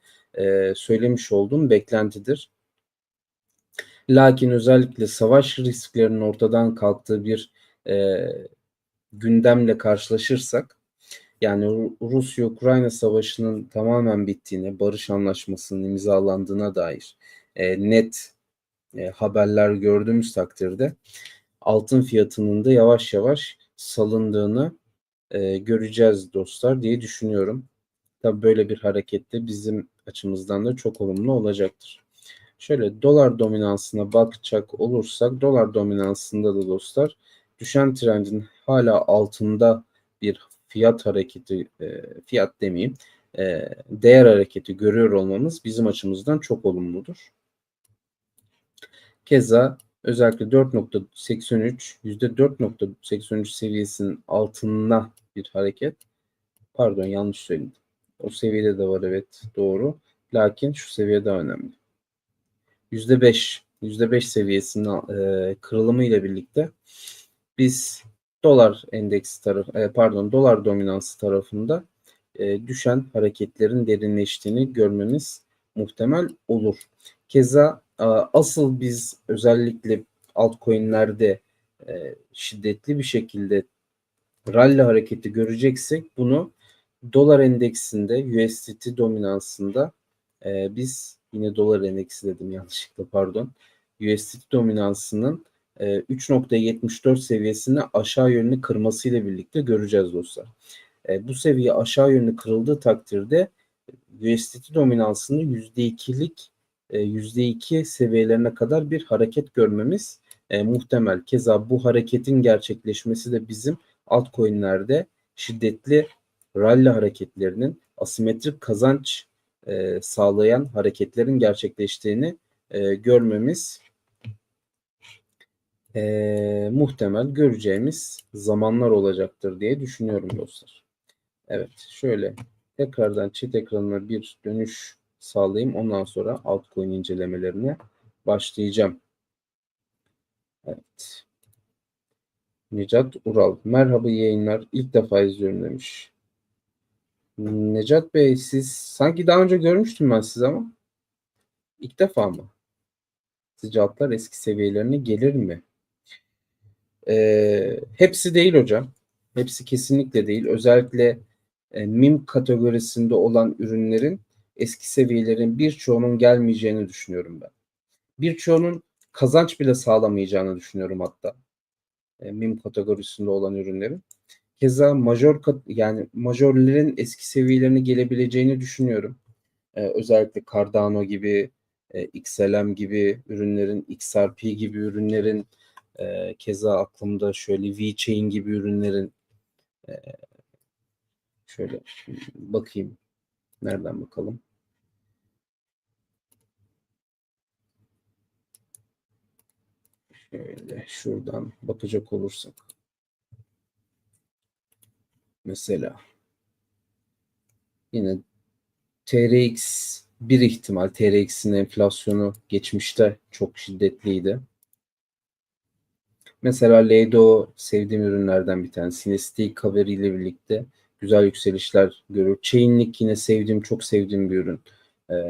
söylemiş olduğum beklentidir. Lakin özellikle savaş risklerinin ortadan kalktığı bir gündemle karşılaşırsak, yani Rusya-Ukrayna savaşının tamamen bittiğine, barış anlaşmasının imzalandığına dair net haberler gördüğümüz takdirde altın fiyatının da yavaş yavaş salındığını göreceğiz dostlar diye düşünüyorum. Tabii böyle bir harekette bizim açımızdan da çok olumlu olacaktır. Şöyle dolar dominansına bakacak olursak, dolar dominansında da dostlar düşen trendin hala altında bir fiyat hareketi, fiyat demeyeyim, değer hareketi görüyor olmamız bizim açımızdan çok olumludur. Keza özellikle 4.83, %4.83 seviyesinin altına bir hareket. Pardon, yanlış söyledim. O seviyede de var, evet, doğru. Lakin şu seviye daha önemli. %5 seviyesinin kırılımı ile birlikte biz dolar endeksi dolar dominansı tarafında düşen hareketlerin derinleştiğini görmemiz muhtemel olur. Keza asıl biz özellikle altcoin'lerde şiddetli bir şekilde rally hareketi göreceksek bunu dolar endeksinde, USDT dominansında biz yine dolar endeksi dedim yanlışlıkla, pardon. USDT dominansının 3.74 seviyesini aşağı yönlü kırmasıyla birlikte göreceğiz dostlar. Bu seviye aşağı yönlü kırıldığı takdirde USDT dominansını %2'lik %2 seviyelerine kadar bir hareket görmemiz muhtemel. Keza bu hareketin gerçekleşmesi de bizim altcoin'lerde şiddetli rally hareketlerinin asimetrik kazanç sağlayan hareketlerin gerçekleştiğini görmemiz muhtemel göreceğimiz zamanlar olacaktır diye düşünüyorum dostlar. Evet, şöyle tekrardan chat ekranına bir dönüş sağlayayım. Ondan sonra altcoin incelemelerine başlayacağım. Evet. Necat Ural. Merhaba yayınlar. İlk defa izliyorum demiş. Necat Bey, siz sanki daha önce görmüştüm ben sizi ama ilk defa mı? Sizce altlar eski seviyelerine gelir mi? Hepsi değil hocam. Hepsi kesinlikle değil. Özellikle meme kategorisinde olan ürünlerin eski seviyelerin birçoğunun gelmeyeceğini düşünüyorum ben. Birçoğunun kazanç bile sağlamayacağını düşünüyorum hatta. Meme kategorisinde olan ürünlerin. Keza yani majörlerin eski seviyelerine gelebileceğini düşünüyorum. Özellikle Cardano gibi, XLM gibi ürünlerin, XRP gibi ürünlerin, keza aklımda şöyle VeChain gibi ürünlerin, şöyle bakayım. Nereden bakalım? Şöyle şuradan bakacak olursak. Mesela yine TRX bir ihtimal. TRX'in enflasyonu geçmişte çok şiddetliydi. Mesela Lido sevdiğim ürünlerden bir tanesi. Yine Stake Cover ile birlikte güzel yükselişler görür. Chainlink yine çok sevdiğim bir ürün.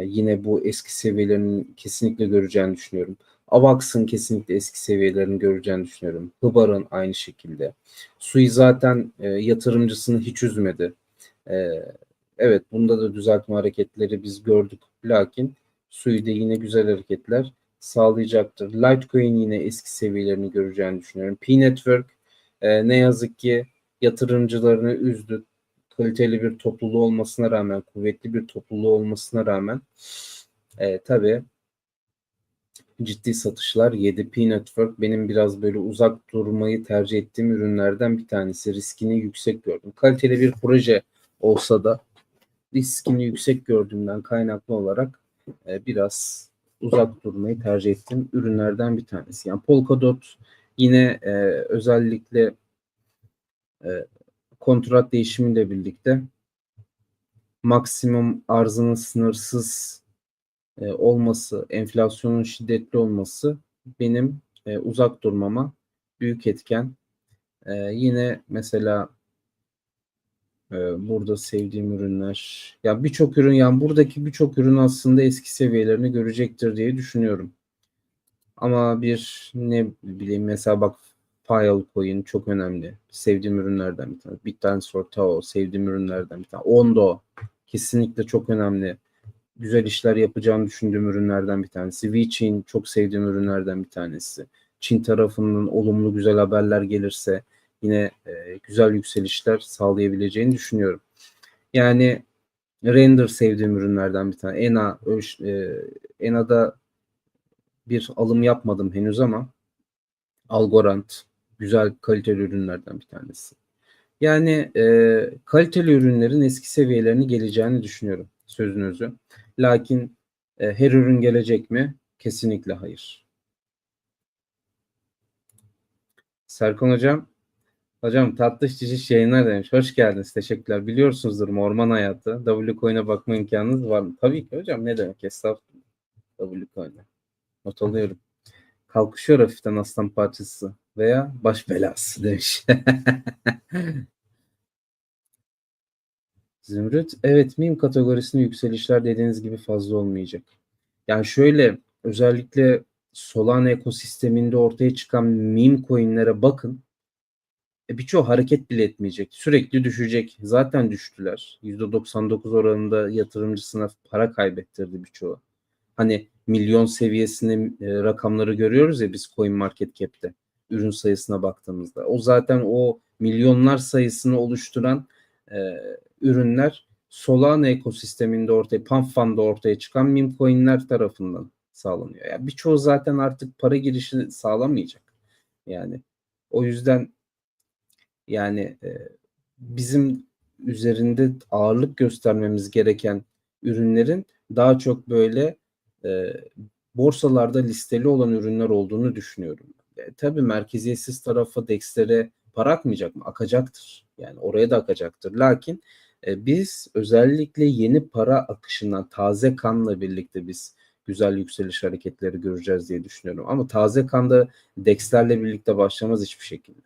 Yine bu eski seviyelerini kesinlikle göreceğini düşünüyorum. Avax'ın kesinlikle eski seviyelerini göreceğini düşünüyorum. Hıbar'ın aynı şekilde. Sui zaten yatırımcısını hiç üzmedi. Evet, bunda da düzeltme hareketleri biz gördük. Lakin Sui'de yine güzel hareketler sağlayacaktır. Litecoin yine eski seviyelerini göreceğini düşünüyorum. P-Network ne yazık ki yatırımcılarını üzdü. Kaliteli bir topluluğu olmasına rağmen, kuvvetli bir topluluğu olmasına rağmen tabii ciddi satışlar yedi. P-Network benim biraz böyle uzak durmayı tercih ettiğim ürünlerden bir tanesi. Riskini yüksek gördüm. Kaliteli bir proje olsa da riskini yüksek gördüğümden kaynaklı olarak biraz uzak durmayı tercih ettiğim ürünlerden bir tanesi. Yani Polkadot yine özellikle kontrat değişimiyle birlikte maksimum arzının sınırsız olması, enflasyonun şiddetli olması benim uzak durmama büyük etken. Yine mesela burada sevdiğim ürünler. Ya birçok ürün, yani buradaki birçok ürün aslında eski seviyelerini görecektir diye düşünüyorum. Ama bir ne bileyim mesela bak, Filecoin çok önemli. Sevdiğim ürünlerden bir tane. Bitcoin Tao sevdiğim ürünlerden bir tane. Ondo kesinlikle çok önemli. Güzel işler yapacağını düşündüğüm ürünlerden bir tanesi. VeChain çok sevdiğim ürünlerden bir tanesi. Çin tarafından olumlu güzel haberler gelirse yine güzel yükselişler sağlayabileceğini düşünüyorum. Yani Render sevdiğim ürünlerden bir tane. Ena'da bir alım yapmadım henüz ama Algorand güzel kaliteli ürünlerden bir tanesi. Yani kaliteli ürünlerin eski seviyelerine geleceğini düşünüyorum sözünüzü. Lakin her ürün gelecek mi? Kesinlikle hayır. Serkan hocam, tatlış ciciş yayınlar demiş. Hoş geldiniz. Teşekkürler. Biliyorsunuzdur Orman Hayatı. Wcoin'e bakma imkanınız var mı? Tabii ki hocam. Ne demek? Estağfurullah. Wcoin'e. Not alıyorum. Kalkışıyor hafiften aslan parçası veya baş belası demiş. Zümrüt, evet, meme kategorisinde yükselişler dediğiniz gibi fazla olmayacak. Yani şöyle, özellikle Solana ekosisteminde ortaya çıkan meme coinlere bakın. Birçoğu hareket bile etmeyecek. Sürekli düşecek. Zaten düştüler. %99 oranında yatırımcısına para kaybettirdi birçoğu. Hani milyon seviyesinde rakamları görüyoruz ya biz CoinMarketCap'te ürün sayısına baktığımızda. O zaten o milyonlar sayısını oluşturan ürünler Solana ekosisteminde PanFun'da ortaya çıkan meme coin'ler tarafından sağlanıyor. Yani birçoğu zaten artık para girişi sağlamayacak. Yani o yüzden yani bizim üzerinde ağırlık göstermemiz gereken ürünlerin daha çok böyle e, borsalarda listeli olan ürünler olduğunu düşünüyorum. Tabii merkeziyetsiz tarafa DEX'lere para akmayacak mı? Akacaktır. Yani oraya da akacaktır. Lakin biz özellikle yeni para akışından taze kanla birlikte biz güzel yükseliş hareketleri göreceğiz diye düşünüyorum. Ama taze kanda DEX'lerle birlikte başlamaz hiçbir şekilde.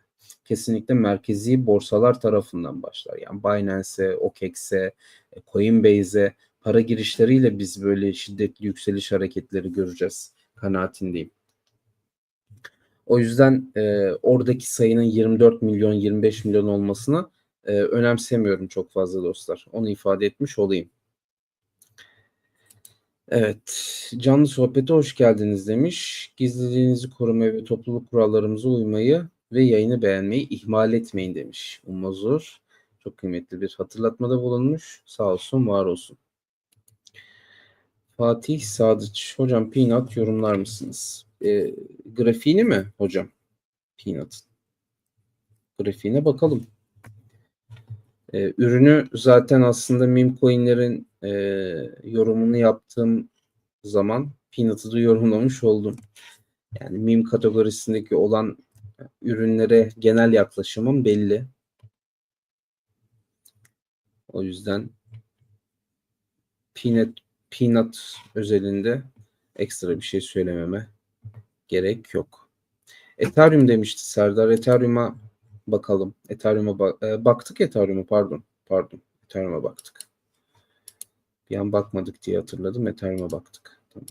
Kesinlikle merkezi borsalar tarafından başlar. Yani Binance'e, OKEX'e, Coinbase'e para girişleriyle biz böyle şiddetli yükseliş hareketleri göreceğiz kanaatindeyim. O yüzden oradaki sayının 24 milyon, 25 milyon olmasını önemsemiyorum çok fazla dostlar. Onu ifade etmiş olayım. Evet, canlı sohbete hoş geldiniz demiş. Gizliliğinizi korumaya ve topluluk kurallarımıza uymayı ve yayını beğenmeyi ihmal etmeyin demiş Ummazur. Çok kıymetli bir hatırlatmada bulunmuş. Sağ olsun, var olsun. Fatih Sadıç. Hocam Peanut yorumlar mısınız? Grafiğini mi hocam? Peanut'ın. Grafiğine bakalım. Ürünü zaten aslında meme coin'lerin yorumunu yaptığım zaman Peanut'ı da yorumlamış oldum. Yani meme kategorisindeki olan ürünlere genel yaklaşımım belli. O yüzden Peanut özelinde ekstra bir şey söylememe gerek yok. Ethereum demişti Serdar. Ethereum'a bakalım. Baktık Ethereum'a pardon. Ethereum'a baktık. Bir an bakmadık diye hatırladım. Ethereum'a baktık. Tamam.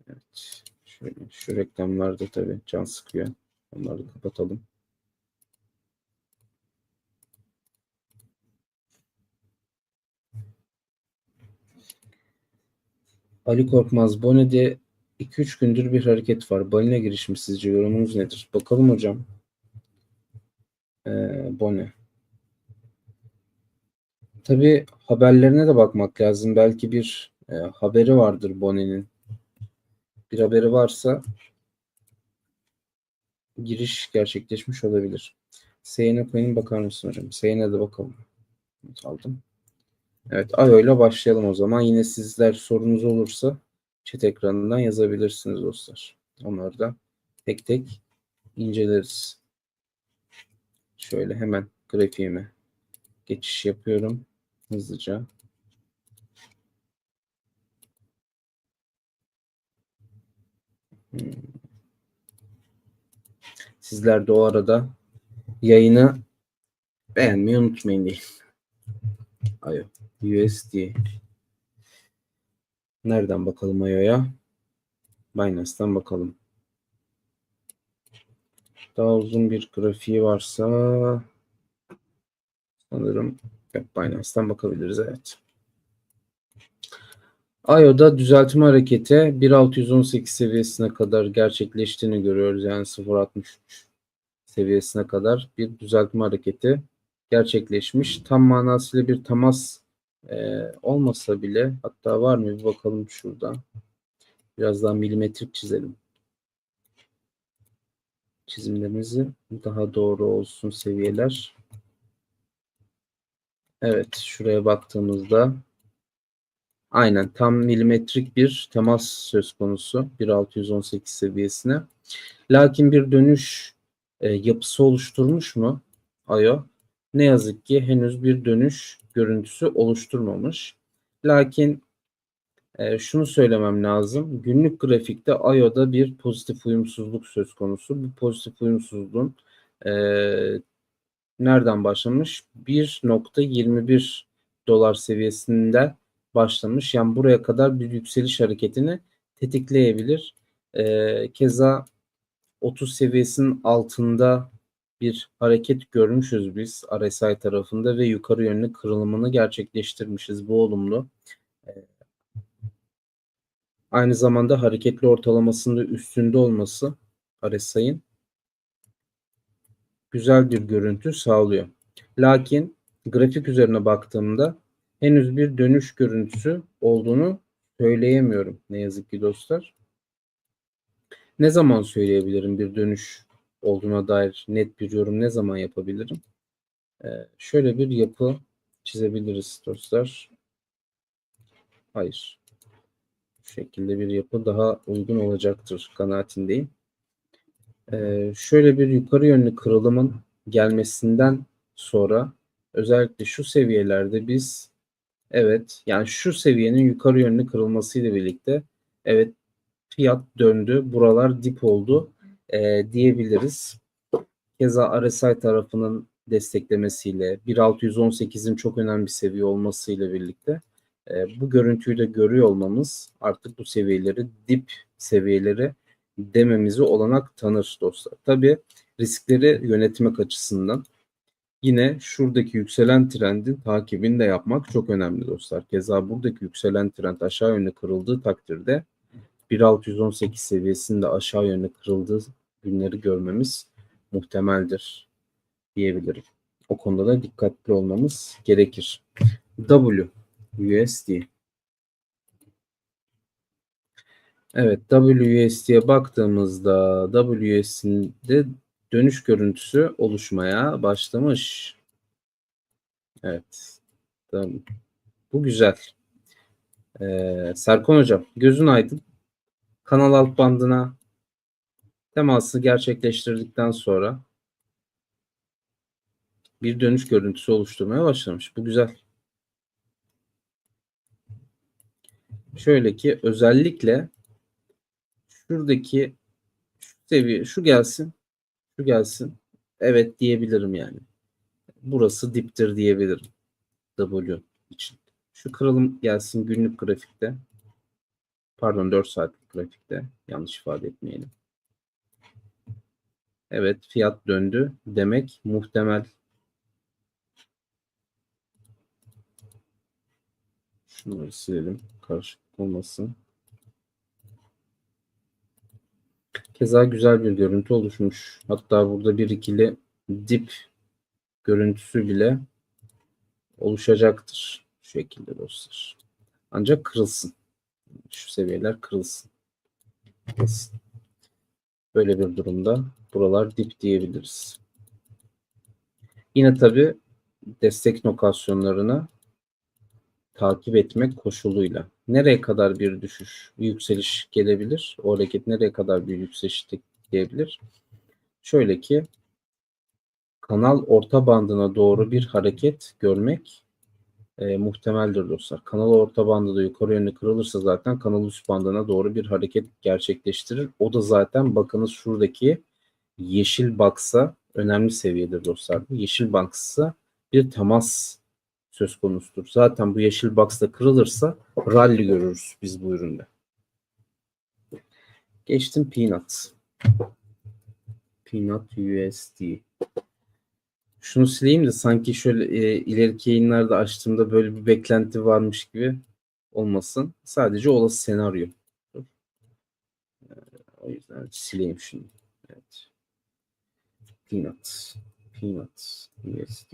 Evet. Şöyle, şu reklamlar da tabii can sıkıyor. Onları kapatalım. Ali Korkmaz, Bone'de 2-3 gündür bir hareket var. Balina girişimi sizce yorumunuz nedir? Bakalım hocam. Bone. Tabii haberlerine de bakmak lazım. Belki bir haberi vardır Bone'nin. Bir haberi varsa giriş gerçekleşmiş olabilir. Seyene Coin'e bakar mısın hocam? Seyene de bakalım. Aldım. Evet, öyle başlayalım o zaman. Yine sizler sorunuz olursa chat ekranından yazabilirsiniz dostlar. Onları da tek tek inceleriz. Şöyle hemen grafiğime geçiş yapıyorum hızlıca. Sizler de o arada yayını beğenmeyi unutmayın diye. Ayo. USD. Nereden bakalım Ayo'ya? Binance'dan bakalım. Daha uzun bir grafiği varsa sanırım Binance'dan bakabiliriz, evet. IO'da düzeltme hareketi 1.618 seviyesine kadar gerçekleştiğini görüyoruz. Yani 0.63 seviyesine kadar bir düzeltme hareketi gerçekleşmiş. Tam manasıyla bir temas olmasa bile, hatta var mı bir bakalım şurada. Biraz daha milimetrik çizelim. Çizimlerimizi daha doğru olsun seviyeler. Evet, şuraya baktığımızda aynen tam milimetrik bir temas söz konusu 1.618 seviyesine. Lakin bir dönüş yapısı oluşturmuş mu IO? Ne yazık ki henüz bir dönüş görüntüsü oluşturmamış. Lakin şunu söylemem lazım. Günlük grafikte IO'da bir pozitif uyumsuzluk söz konusu. Bu pozitif uyumsuzluğun e, nereden başlamış? 1.21 dolar seviyesinde başlamış. Yani buraya kadar bir yükseliş hareketini tetikleyebilir. Keza 30 seviyesinin altında bir hareket görmüşüz biz RSI tarafında ve yukarı yönlü kırılımını gerçekleştirmişiz. Bu olumlu. Aynı zamanda hareketli ortalamasında üstünde olması RSI'nin güzel bir görüntü sağlıyor. Lakin grafik üzerine baktığımda henüz bir dönüş görüntüsü olduğunu söyleyemiyorum ne yazık ki dostlar. Ne zaman söyleyebilirim bir dönüş olduğuna dair net bir yorum ne zaman yapabilirim? Şöyle bir yapı çizebiliriz dostlar. Hayır. Bu şekilde bir yapı daha uygun olacaktır kanaatindeyim. Şöyle bir yukarı yönlü kırılımın gelmesinden sonra özellikle şu seviyelerde biz evet yani şu seviyenin yukarı yönlü kırılmasıyla birlikte evet fiyat döndü. Buralar dip oldu diyebiliriz. Keza RSI tarafının desteklemesiyle 1.618'in çok önemli bir seviye olmasıyla birlikte bu görüntüyü de görüyor olmamız artık bu seviyeleri dip seviyeleri dememizi olanak tanır dostlar. Tabii riskleri yönetmek açısından yine şuradaki yükselen trendin takibini de yapmak çok önemli dostlar. Keza buradaki yükselen trend aşağı yönlü kırıldığı takdirde 1.618 seviyesinde aşağı yönlü kırıldığı günleri görmemiz muhtemeldir diyebilirim. O konuda da dikkatli olmamız gerekir. WUSD. Evet, WUSD'ye baktığımızda WUSD'de dönüş görüntüsü oluşmaya başlamış. Evet. Tamam. Bu güzel. Serkan Hocam, gözün aydın. Kanal alt bandına teması gerçekleştirdikten sonra bir dönüş görüntüsü oluşturmaya başlamış. Bu güzel. Şöyle ki özellikle şuradaki seviye şu gelsin, şu gelsin. Evet diyebilirim yani. Burası diptir diyebilirim W için. Şu kırılım gelsin günlük grafikte. Pardon 4 saatlik grafikte. Yanlış ifade etmeyelim. Evet fiyat döndü demek muhtemel. Şunları silelim. Karışıklık olmasın. Keza güzel bir görüntü oluşmuş. Hatta burada bir ikili dip görüntüsü bile oluşacaktır. Şu şekilde dostlar. Ancak kırılsın. Şu seviyeler kırılsın. Böyle bir durumda buralar dip diyebiliriz. Yine tabii destek lokasyonlarını takip etmek koşuluyla. Nereye kadar bir düşüş, bir yükseliş gelebilir? O hareket nereye kadar bir yükseliş gelebilir? Şöyle ki kanal orta bandına doğru bir hareket görmek muhtemeldir dostlar. Kanal orta bandı da yukarı yönlü kırılırsa zaten kanal üst bandına doğru bir hareket gerçekleştirir. O da zaten bakınız şuradaki yeşil box'a önemli seviyedir dostlar. Yeşil box'a bir temas söz konusudur. Zaten bu yeşil box'ta kırılırsa rally görürüz biz bu üründe. Geçtim Peanut. Peanut USD. Şunu sileyim de sanki şöyle ileriki yayınlarda açtığımda böyle bir beklenti varmış gibi olmasın. Sadece olası senaryo. O yüzden sileyim şunu. Evet. Peanut. Peanut USD.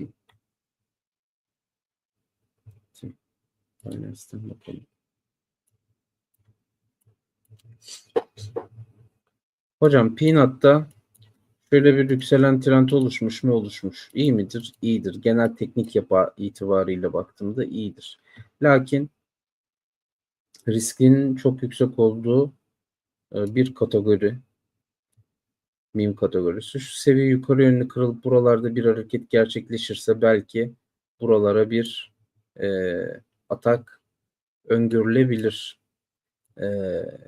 Binance'den bakalım. Hocam Peanut'ta şöyle bir yükselen trend oluşmuş mu? Oluşmuş. İyi midir? İyidir. Genel teknik yapı itibarıyla baktığımda iyidir. Lakin riskinin çok yüksek olduğu bir kategori, meme kategorisi. Şu seviye yukarı yönlü kırılıp buralarda bir hareket gerçekleşirse belki buralara bir atak öngörülebilir.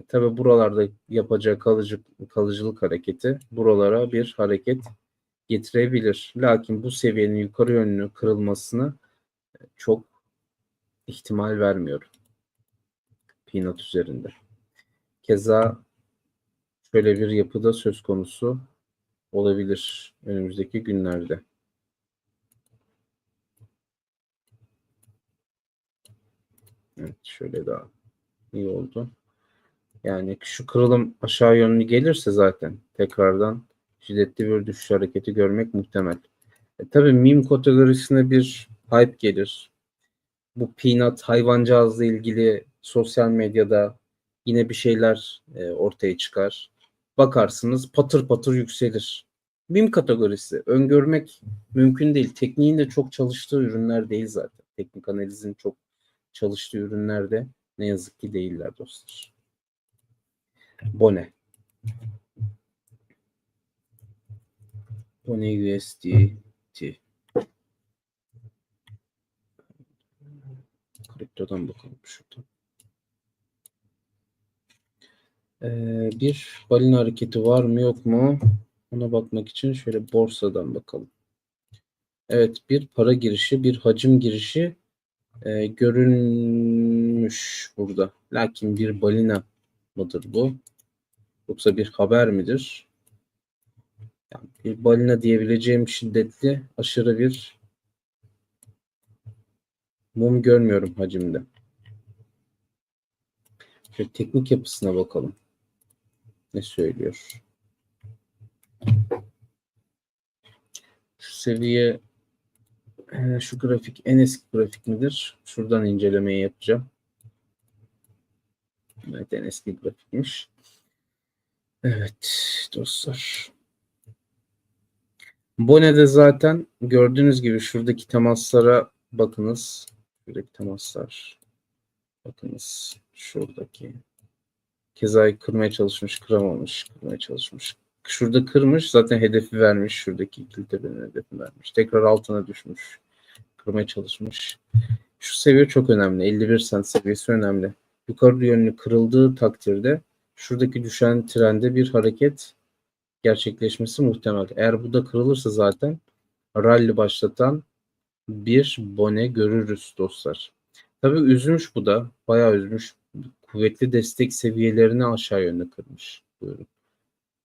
Tabi buralarda yapacağı kalıcılık hareketi buralara bir hareket getirebilir. Lakin bu seviyenin yukarı yönlü kırılmasını çok ihtimal vermiyorum. Peanut üzerinde. Keza şöyle bir yapıda söz konusu olabilir önümüzdeki günlerde. Evet şöyle daha iyi oldu. Yani şu kırılım aşağı yönlü gelirse zaten tekrardan şiddetli bir düşüş hareketi görmek muhtemel. Tabii meme kategorisine bir hype gelir. Bu Peanut hayvancağızla ilgili sosyal medyada yine bir şeyler ortaya çıkar. Bakarsınız patır patır yükselir. Meme kategorisi öngörmek mümkün değil. Tekniğin de çok çalıştığı ürünler değil zaten. Teknik analizin çok çalıştığı ürünler de ne yazık ki değiller dostlar. Bone. Bone USDT. Kriptodan bakalım şurada. Bir balina hareketi var mı yok mu? Ona bakmak için şöyle borsadan bakalım. Evet, bir para girişi, bir hacim girişi görünmüş burada. Lakin bir balina mıdır bu? Yoksa bir haber midir? Yani bir balina diyebileceğim şiddetli aşırı bir mum görmüyorum hacimde. Şöyle teknik yapısına bakalım. Ne söylüyor? Şu seviye, şu grafik en eski grafik midir? Şuradan incelemeyi yapacağım. Evet, en eski grafikmiş. Evet dostlar. Bone'de zaten gördüğünüz gibi şuradaki temaslara bakınız. Şuradaki temaslar. Bakınız şuradaki. Keza kırmaya çalışmış, kıramamış, kırmaya çalışmış. Şurada kırmış, zaten hedefi vermiş. Şuradaki ikili tepenin hedefi vermiş. Tekrar altına düşmüş. Kırmaya çalışmış. Şu seviye çok önemli. 51 sent seviyesi önemli. Yukarı yönlü kırıldığı takdirde şuradaki düşen trende bir hareket gerçekleşmesi muhtemel. Eğer bu da kırılırsa zaten rally başlatan bir bone görürüz dostlar. Tabii üzmüş bu da. Bayağı üzmüş. Kuvvetli destek seviyelerini aşağı yönde kırmış. Buyurun.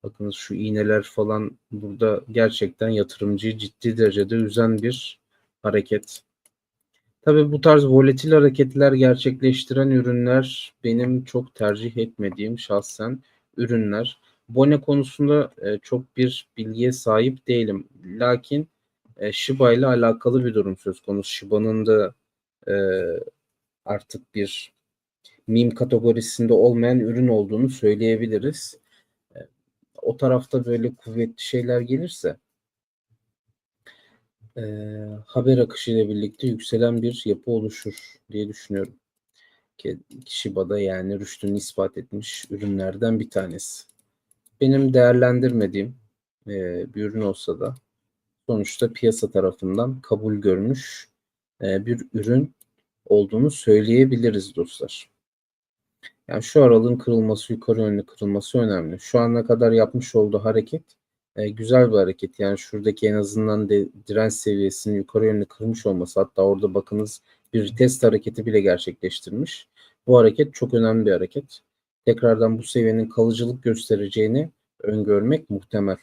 Bakınız şu iğneler falan burada gerçekten yatırımcıyı ciddi derecede üzen bir hareket. Tabii bu tarz volatil hareketler gerçekleştiren ürünler benim çok tercih etmediğim şahsen ürünler. Bone konusunda çok bir bilgiye sahip değilim. Lakin Shiba ile alakalı bir durum söz konusu. Shiba'nın da e, artık bir meme kategorisinde olmayan ürün olduğunu söyleyebiliriz. E, O tarafta böyle kuvvetli şeyler gelirse e, haber akışıyla birlikte yükselen bir yapı oluşur diye düşünüyorum. Shiba'da yani rüştünü ispat etmiş ürünlerden bir tanesi. Benim değerlendirmediğim bir ürün olsa da sonuçta piyasa tarafından kabul görmüş bir ürün olduğunu söyleyebiliriz dostlar. Yani şu aralığın kırılması, yukarı yönlü kırılması önemli. Şu ana kadar yapmış olduğu hareket güzel bir hareket. Yani şuradaki en azından direnç seviyesini yukarı yönlü kırmış olması, hatta orada bakınız bir test hareketi bile gerçekleştirmiş. Bu hareket çok önemli bir hareket. Tekrardan bu seviyenin kalıcılık göstereceğini öngörmek muhtemel.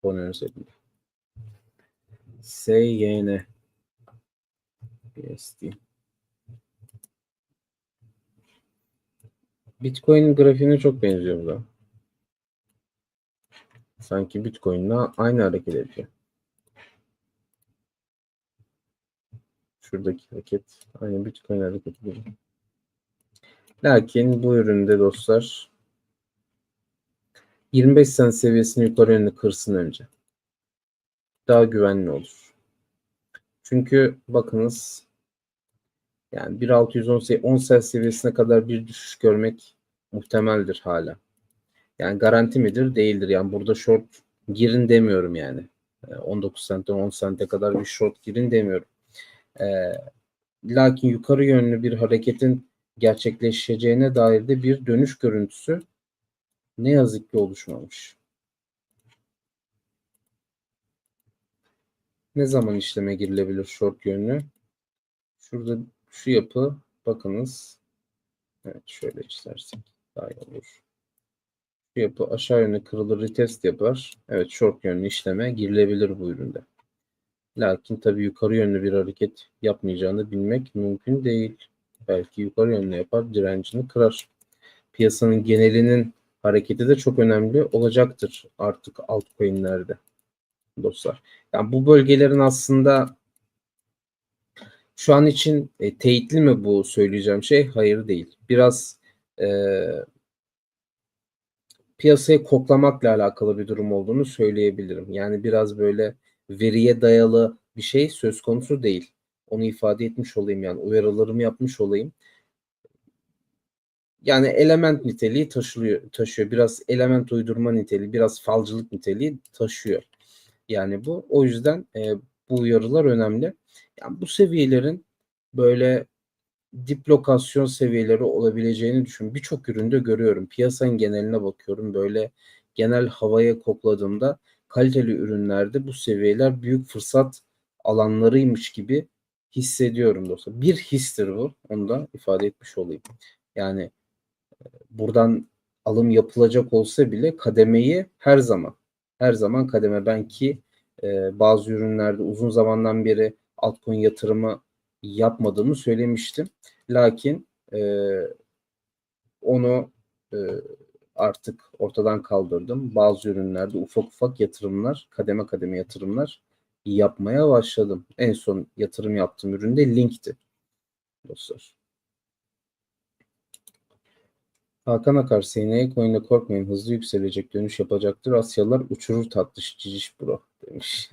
Konu özelinde. SYN BSD. Bitcoin grafiğine çok benziyor bu da. Sanki Bitcoin'le aynı hareket ediyor. Şuradaki hareket aynı Bitcoin hareketi gibi. Lakin bu üründe dostlar 25 sent seviyesini yukarı yönlü kırsın önce. Daha güvenli olur. Çünkü bakınız yani 1.610 sent seviyesine kadar bir düşüş görmek muhtemeldir hala. Yani garanti midir? Değildir. Yani burada short girin demiyorum yani. 19 sentten 10 sente kadar bir short girin demiyorum. Lakin yukarı yönlü bir hareketin gerçekleşeceğine dair de bir dönüş görüntüsü ne yazık ki oluşmamış. Ne zaman işleme girilebilir short yönlü? Şurada şu yapı bakınız. Evet, şöyle istersek daha iyi olur. Şu yapı aşağı yönlü kırılır, retest yapar. Evet, short yönlü işleme girilebilir bu üründe. Lakin tabii yukarı yönlü bir hareket yapmayacağını bilmek mümkün değil. Belki yukarı yönlü yapar, direncini kırar. Piyasanın genelinin hareketi de çok önemli olacaktır artık altcoin'lerde dostlar. Yani bu bölgelerin aslında şu an için teyitli mi bu söyleyeceğim şey? Hayır değil. Biraz piyasayı koklamakla alakalı bir durum olduğunu söyleyebilirim. Yani biraz böyle veriye dayalı bir şey söz konusu değil. Onu ifade etmiş olayım, yani uyarılarımı yapmış olayım. Yani element niteliği taşıyor. Biraz element uydurma niteliği, biraz falcılık niteliği taşıyor. Yani bu. O yüzden bu uyarılar önemli. Yani bu seviyelerin böyle diplokasyon seviyeleri olabileceğini düşünüyorum. Birçok üründe görüyorum. Piyasanın geneline bakıyorum. Böyle genel havaya kokladığımda kaliteli ürünlerde bu seviyeler büyük fırsat alanlarıymış gibi hissediyorum dostlar. Bir histir bu. Onu da ifade etmiş olayım. Yani buradan alım yapılacak olsa bile kademeyi her zaman kademe, ben ki bazı ürünlerde uzun zamandan beri altcoin yatırımı yapmadığımı söylemiştim. Lakin onu artık ortadan kaldırdım. Bazı ürünlerde ufak ufak yatırımlar, kademe kademe yatırımlar yapmaya başladım. En son yatırım yaptığım ürün de Link'ti dostlar. Hakan Akar, SNE coin'le korkmayın, hızlı yükselecek, dönüş yapacaktır. Asyalılar uçurur tatlış ciciş bro demiş.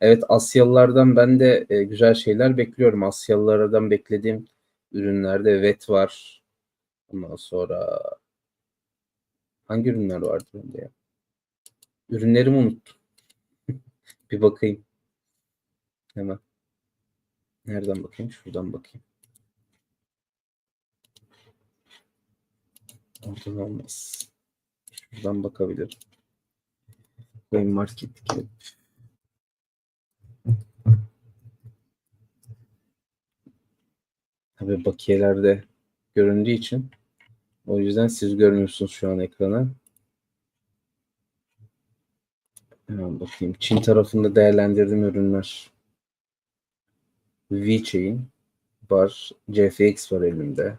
Evet, Asyalılardan ben de güzel şeyler bekliyorum. Asyalılardan beklediğim ürünlerde VET var. Ondan sonra hangi ürünler vardı bende ya? Ürünlerimi unuttum. Bir bakayım hemen. Nereden bakayım? Şuradan bakayım. Oradan olmaz. Şuradan bakabilirim. Coin Market Cap. Tabii bakiyelerde göründüğü için, o yüzden siz görmüyorsunuz şu an ekrana. Hemen bakayım. Çin tarafında değerlendirdiğim ürünler. VeChain var. CFX var elimde.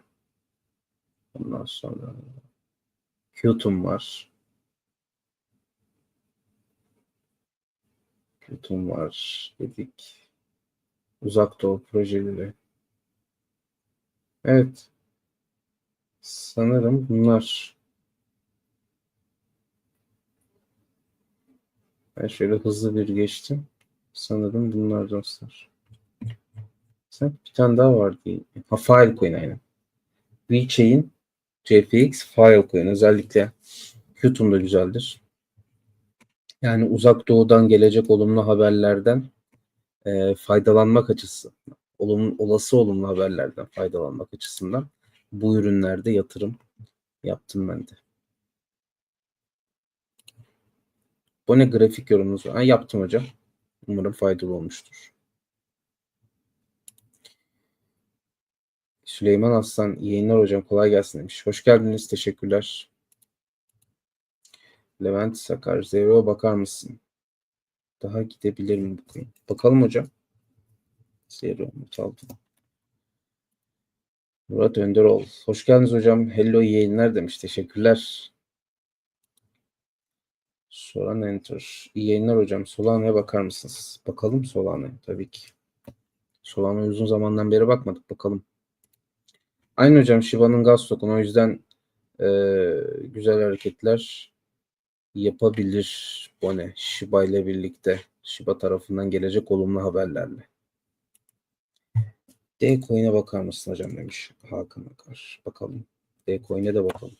Ondan sonra Qtum var. Qtum var dedik. Uzak Doğu projeleri. Evet. Sanırım bunlar. Ben şöyle hızlı bir geçtim. Sanırım bunlar dostlar. Sen bir tane daha var değil. Ha, Filecoin aynen. VeChain, JPX, Filecoin. Özellikle Qtum da güzeldir. Yani uzak doğudan gelecek olumlu haberlerden faydalanmak açısından, olası olumlu haberlerden faydalanmak açısından bu ürünlerde yatırım yaptım ben de. Bu ne grafik yorumunuz var? Ha, yaptım hocam. Umarım faydalı olmuştur. Süleyman Aslan, iyi yayınlar hocam, kolay gelsin demiş. Hoş geldiniz, teşekkürler. Levent Sakar, Zero'ya bakar mısın? Daha gidebilir mi bu coin? Bakalım hocam. Zero not aldım. Murat Önderol, hoş geldiniz hocam. Hello, iyi yayınlar demiş. Teşekkürler. Solan Enter. İyi yayınlar hocam. Solana'ya bakar mısınız? Bakalım Solana'ya tabii ki. Solana'ya uzun zamandan beri bakmadık. Bakalım. Aynı hocam, Shiba'nın gaz token. O yüzden güzel hareketler yapabilir Bone. Shiba ile birlikte. Shiba tarafından gelecek olumlu haberlerle. D-Coin'e bakar mısın hocam demiş Hakan Akar. Bakalım. D-Coin'e de bakalım.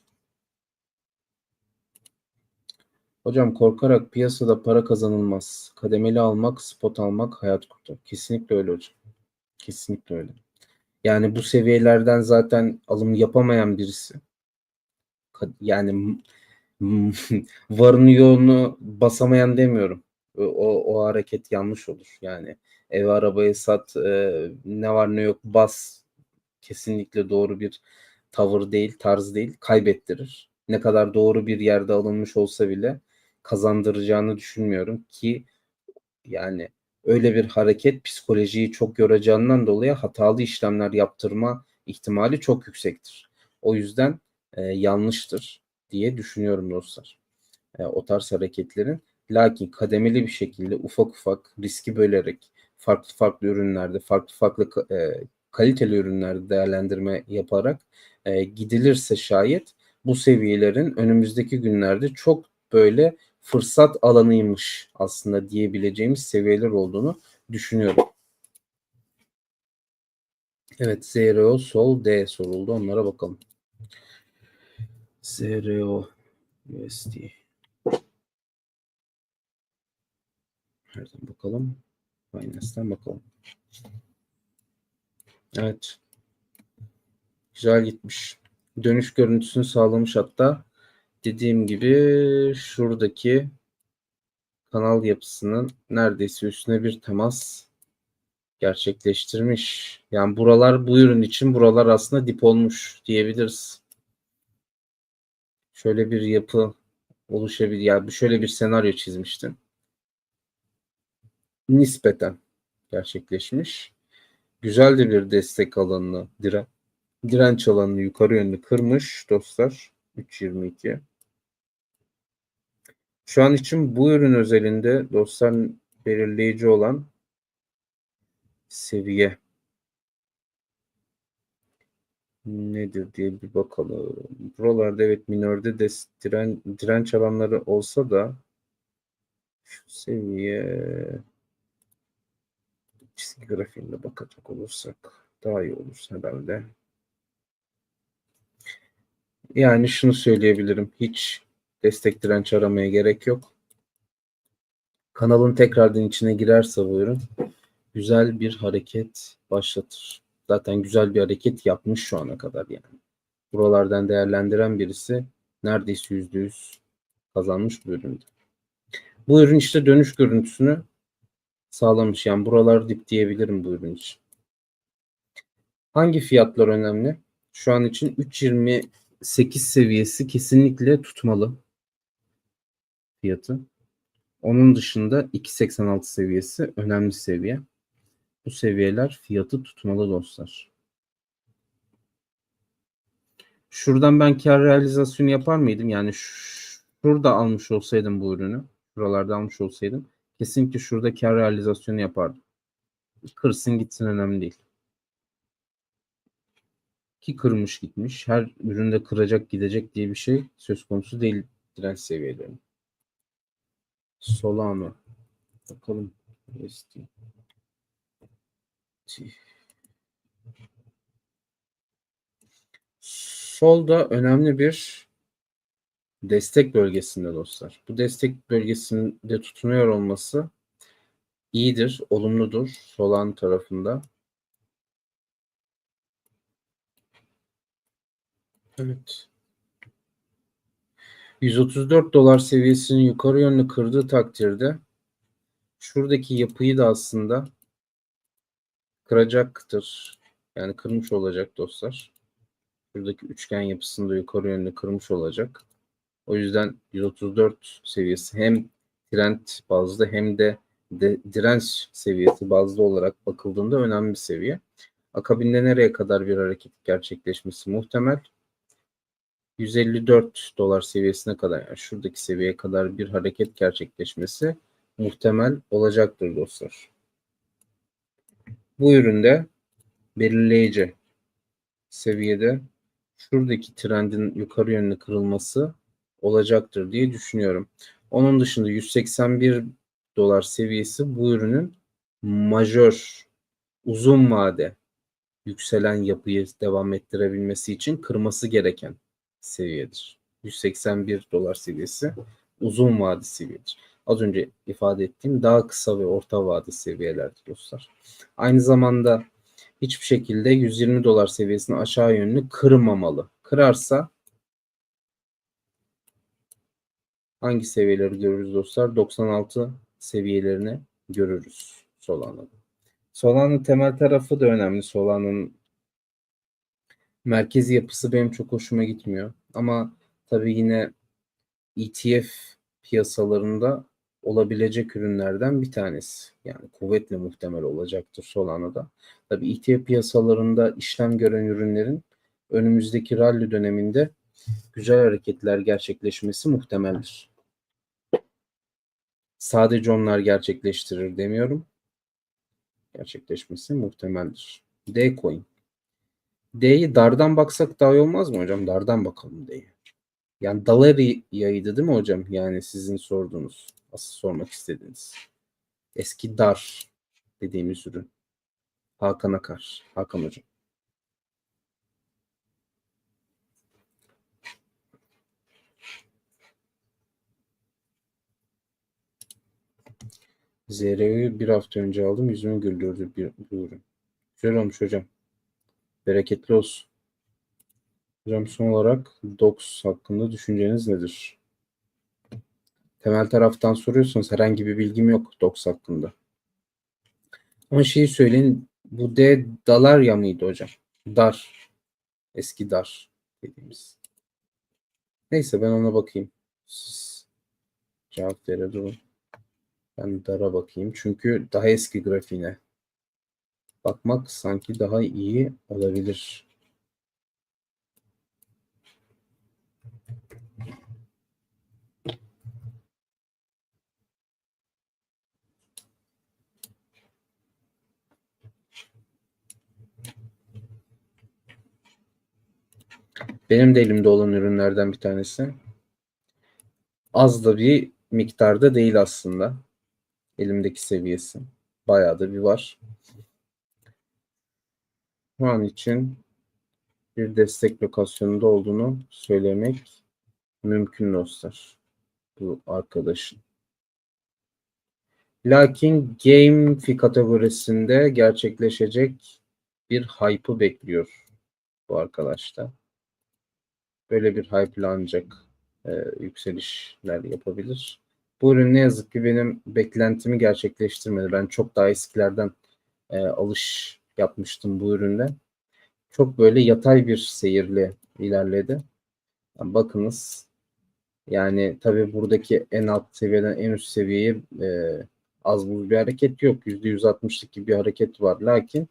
Hocam, korkarak piyasada para kazanılmaz. Kademeli almak, spot almak hayat kurtarır. Kesinlikle öyle hocam. Kesinlikle öyle. Yani bu seviyelerden zaten alım yapamayan birisi, yani varını yoğunu basamayan demiyorum. O hareket yanlış olur. Yani ev arabayı sat, ne var ne yok bas, kesinlikle doğru bir tavır değil, tarz değil, kaybettirir. Ne kadar doğru bir yerde alınmış olsa bile kazandıracağını düşünmüyorum ki, yani öyle bir hareket psikolojiyi çok yoracağından dolayı hatalı işlemler yaptırma ihtimali çok yüksektir. O yüzden yanlıştır diye düşünüyorum dostlar. O tarz hareketlerin. Lakin kademeli bir şekilde ufak ufak riski bölerek farklı farklı ürünlerde, farklı farklı kaliteli ürünlerde değerlendirme yaparak gidilirse şayet bu seviyelerin önümüzdeki günlerde çok böyle fırsat alanıymış aslında diyebileceğimiz seviyeler olduğunu düşünüyorum. Evet, ZRO, Sol, D soruldu. Onlara bakalım. ZRO USD. Nereden bakalım? Binance'den bakalım. Evet. Güzel gitmiş. Dönüş görüntüsünü sağlamış hatta. Dediğim gibi şuradaki kanal yapısının neredeyse üstüne bir temas gerçekleştirmiş. Yani buralar bu ürün için buralar aslında dip olmuş diyebiliriz. Şöyle bir yapı oluşabilir. Yani şöyle bir senaryo çizmiştim. Nispeten gerçekleşmiş. Güzel de bir destek alanını, direnç alanını yukarı yönlü kırmış dostlar. 3.22. Şu an için bu ürün özelinde dostlar belirleyici olan seviye nedir diye bir bakalım. Buralarda evet minörde de direnç alanları olsa da şu seviye çizgi grafiğinde bakacak olursak daha iyi olur herhalde. Yani şunu söyleyebilirim. Hiç destek direnç aramaya gerek yok. Kanalın tekrardan içine girerse bu ürün güzel bir hareket başlatır. Zaten güzel bir hareket yapmış şu ana kadar yani. Buralardan değerlendiren birisi neredeyse %100 kazanmış bu üründe. Bu ürün işte dönüş görüntüsünü sağlamış. Yani buralar dip diyebilirim bu ürün için. Hangi fiyatlar önemli? Şu an için 3.28 seviyesi kesinlikle tutmalı fiyatı. Onun dışında 2.86 seviyesi önemli seviye. Bu seviyeler fiyatı tutmalı dostlar. Şuradan ben kar realizasyonu yapar mıydım? Yani şurada almış olsaydım bu ürünü, şuralarda almış olsaydım kesinlikle şurada kar realizasyonu yapardım. Kırsın gitsin önemli değil. Ki kırmış gitmiş. Her üründe kıracak gidecek diye bir şey söz konusu değil direnç seviyeleri. Solano. Bakalım. Solda önemli bir destek bölgesinde dostlar. Bu destek bölgesinde tutunuyor olması iyidir, olumludur Solana tarafında. Evet. 134 dolar seviyesini yukarı yönlü kırdığı takdirde şuradaki yapıyı da aslında kıracaktır. Yani kırmış olacak dostlar. Şuradaki üçgen yapısını da yukarı yönlü kırmış olacak. O yüzden 134 seviyesi hem trend bazlı hem de direnç seviyesi bazlı olarak bakıldığında önemli bir seviye. Akabinde nereye kadar bir hareket gerçekleşmesi muhtemel? 154 dolar seviyesine kadar, yani şuradaki seviyeye kadar bir hareket gerçekleşmesi muhtemel olacaktır dostlar. Bu üründe belirleyici seviyede şuradaki trendin yukarı yönlü kırılması olacaktır diye düşünüyorum. Onun dışında 181 dolar seviyesi bu ürünün majör uzun vade yükselen yapıyı devam ettirebilmesi için kırması gereken seviyedir. 181 dolar seviyesi uzun vade seviyedir. Az önce ifade ettiğim daha kısa ve orta vade seviyelerdir dostlar. Aynı zamanda hiçbir şekilde 120 dolar seviyesini aşağı yönlü kırmamalı. Kırarsa hangi seviyeleri görürüz dostlar? 96 seviyelerini görürüz Solana'da. Solana'nın temel tarafı da önemli. Solana'nın merkezi yapısı benim çok hoşuma gitmiyor. Ama tabii yine ETF piyasalarında olabilecek ürünlerden bir tanesi. Yani kuvvetle muhtemel olacaktır Solana'da. Tabii ETF piyasalarında işlem gören ürünlerin önümüzdeki rally döneminde güzel hareketler gerçekleşmesi muhtemeldir. Sadece onlar gerçekleştirir demiyorum. Gerçekleşmesi muhtemeldir. D coin. D'yi dardan baksak daha iyi olmaz mı hocam? Dardan bakalım D'yi. Yani dalar yayıydı değil mi hocam? Yani sizin sorduğunuz, asıl sormak istediğiniz. Eski dar dediğimiz ürün. Hakan Akar. Hakan hocam. ZRU'yu bir hafta önce aldım. Yüzümü güldürdü bir ürün. Güzel olmuş hocam. Bereketli olsun. Hocam son olarak DOX hakkında düşünceniz nedir? Temel taraftan soruyorsanız herhangi bir bilgim yok DOX hakkında. Ama şeyi söyleyin. Bu D Dalarya mıydı hocam? Dar. Eski dar dediğimiz. Neyse ben ona bakayım. Siz cevap verin durun. Ben dara bakayım. Çünkü daha eski grafiğine bakmak sanki daha iyi olabilir. Benim de elimde olan ürünlerden bir tanesi. Az da bir miktarda değil aslında. Elimdeki seviyesi. Bayağı da bir var. Şu an için bir destek lokasyonunda olduğunu söylemek mümkün dostlar. Bu arkadaşın. Lakin game kategorisinde gerçekleşecek bir hype'ı bekliyor bu arkadaşta. Böyle bir hype ile ancak yükselişler yapabilir. Bu ürün ne yazık ki benim beklentimi gerçekleştirmedi. Ben çok daha eskilerden alış yapmıştım bu üründe. Çok böyle yatay bir seyirle ilerledi. Yani bakınız yani tabii buradaki en alt seviyeden en üst seviyeye az buz bir hareket yok. %160'lık gibi bir hareket var. Lakin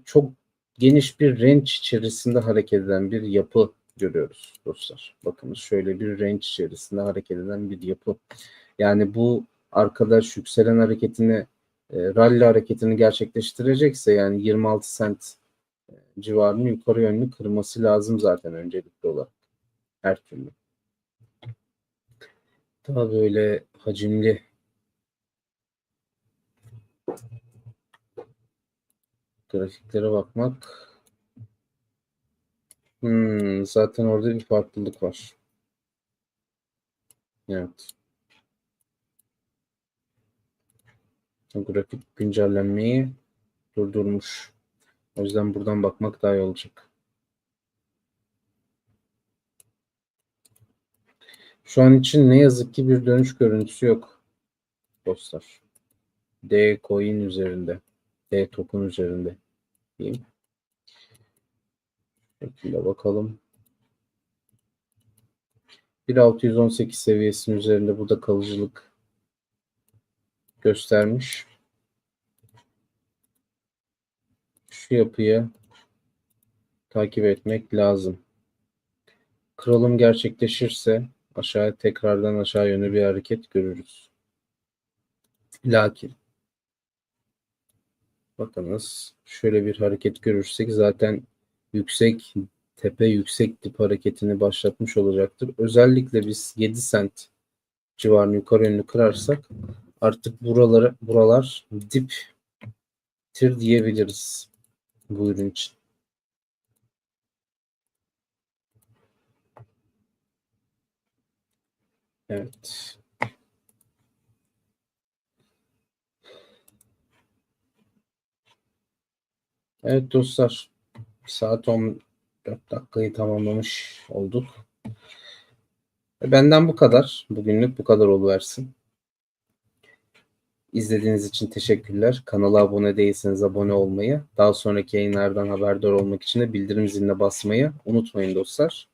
çok geniş bir range içerisinde hareket eden bir yapı görüyoruz dostlar. Bakınız şöyle bir range içerisinde hareket eden bir yapı. Yani bu arkadaş yükselen hareketini rally hareketini gerçekleştirecekse yani 26 cent civarını yukarı yönlü kırması lazım zaten öncelikli olarak. Her türlü. Daha böyle hacimli grafiklere bakmak zaten orada bir farklılık var. Evet. Grafik güncellenmeyi durdurmuş. O yüzden buradan bakmak daha iyi olacak. Şu an için ne yazık ki bir dönüş görüntüsü yok dostlar. D coin üzerinde. D token üzerinde diyeyim. Şöyle bakalım. 1.618 seviyesinin üzerinde burada kalıcılık göstermiş. Şu yapıyı takip etmek lazım. Kırılım gerçekleşirse aşağıya tekrardan aşağı yönlü bir hareket görürüz. Lakin bakınız şöyle bir hareket görürsek zaten yüksek tepe yüksek dip hareketini başlatmış olacaktır. Özellikle biz 7 cent civarını yukarı yönlü kırarsak artık buralar diptir diyebiliriz bu ürün için. Evet. Evet dostlar. Saat 14 dakikayı tamamlamış olduk. Benden bu kadar. Bugünlük bu kadar oluversin. İzlediğiniz için teşekkürler. Kanala abone değilseniz abone olmayı, daha sonraki yayınlardan haberdar olmak için de bildirim ziline basmayı unutmayın dostlar.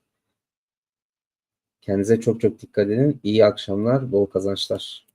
Kendinize çok çok dikkat edin. İyi akşamlar, bol kazançlar.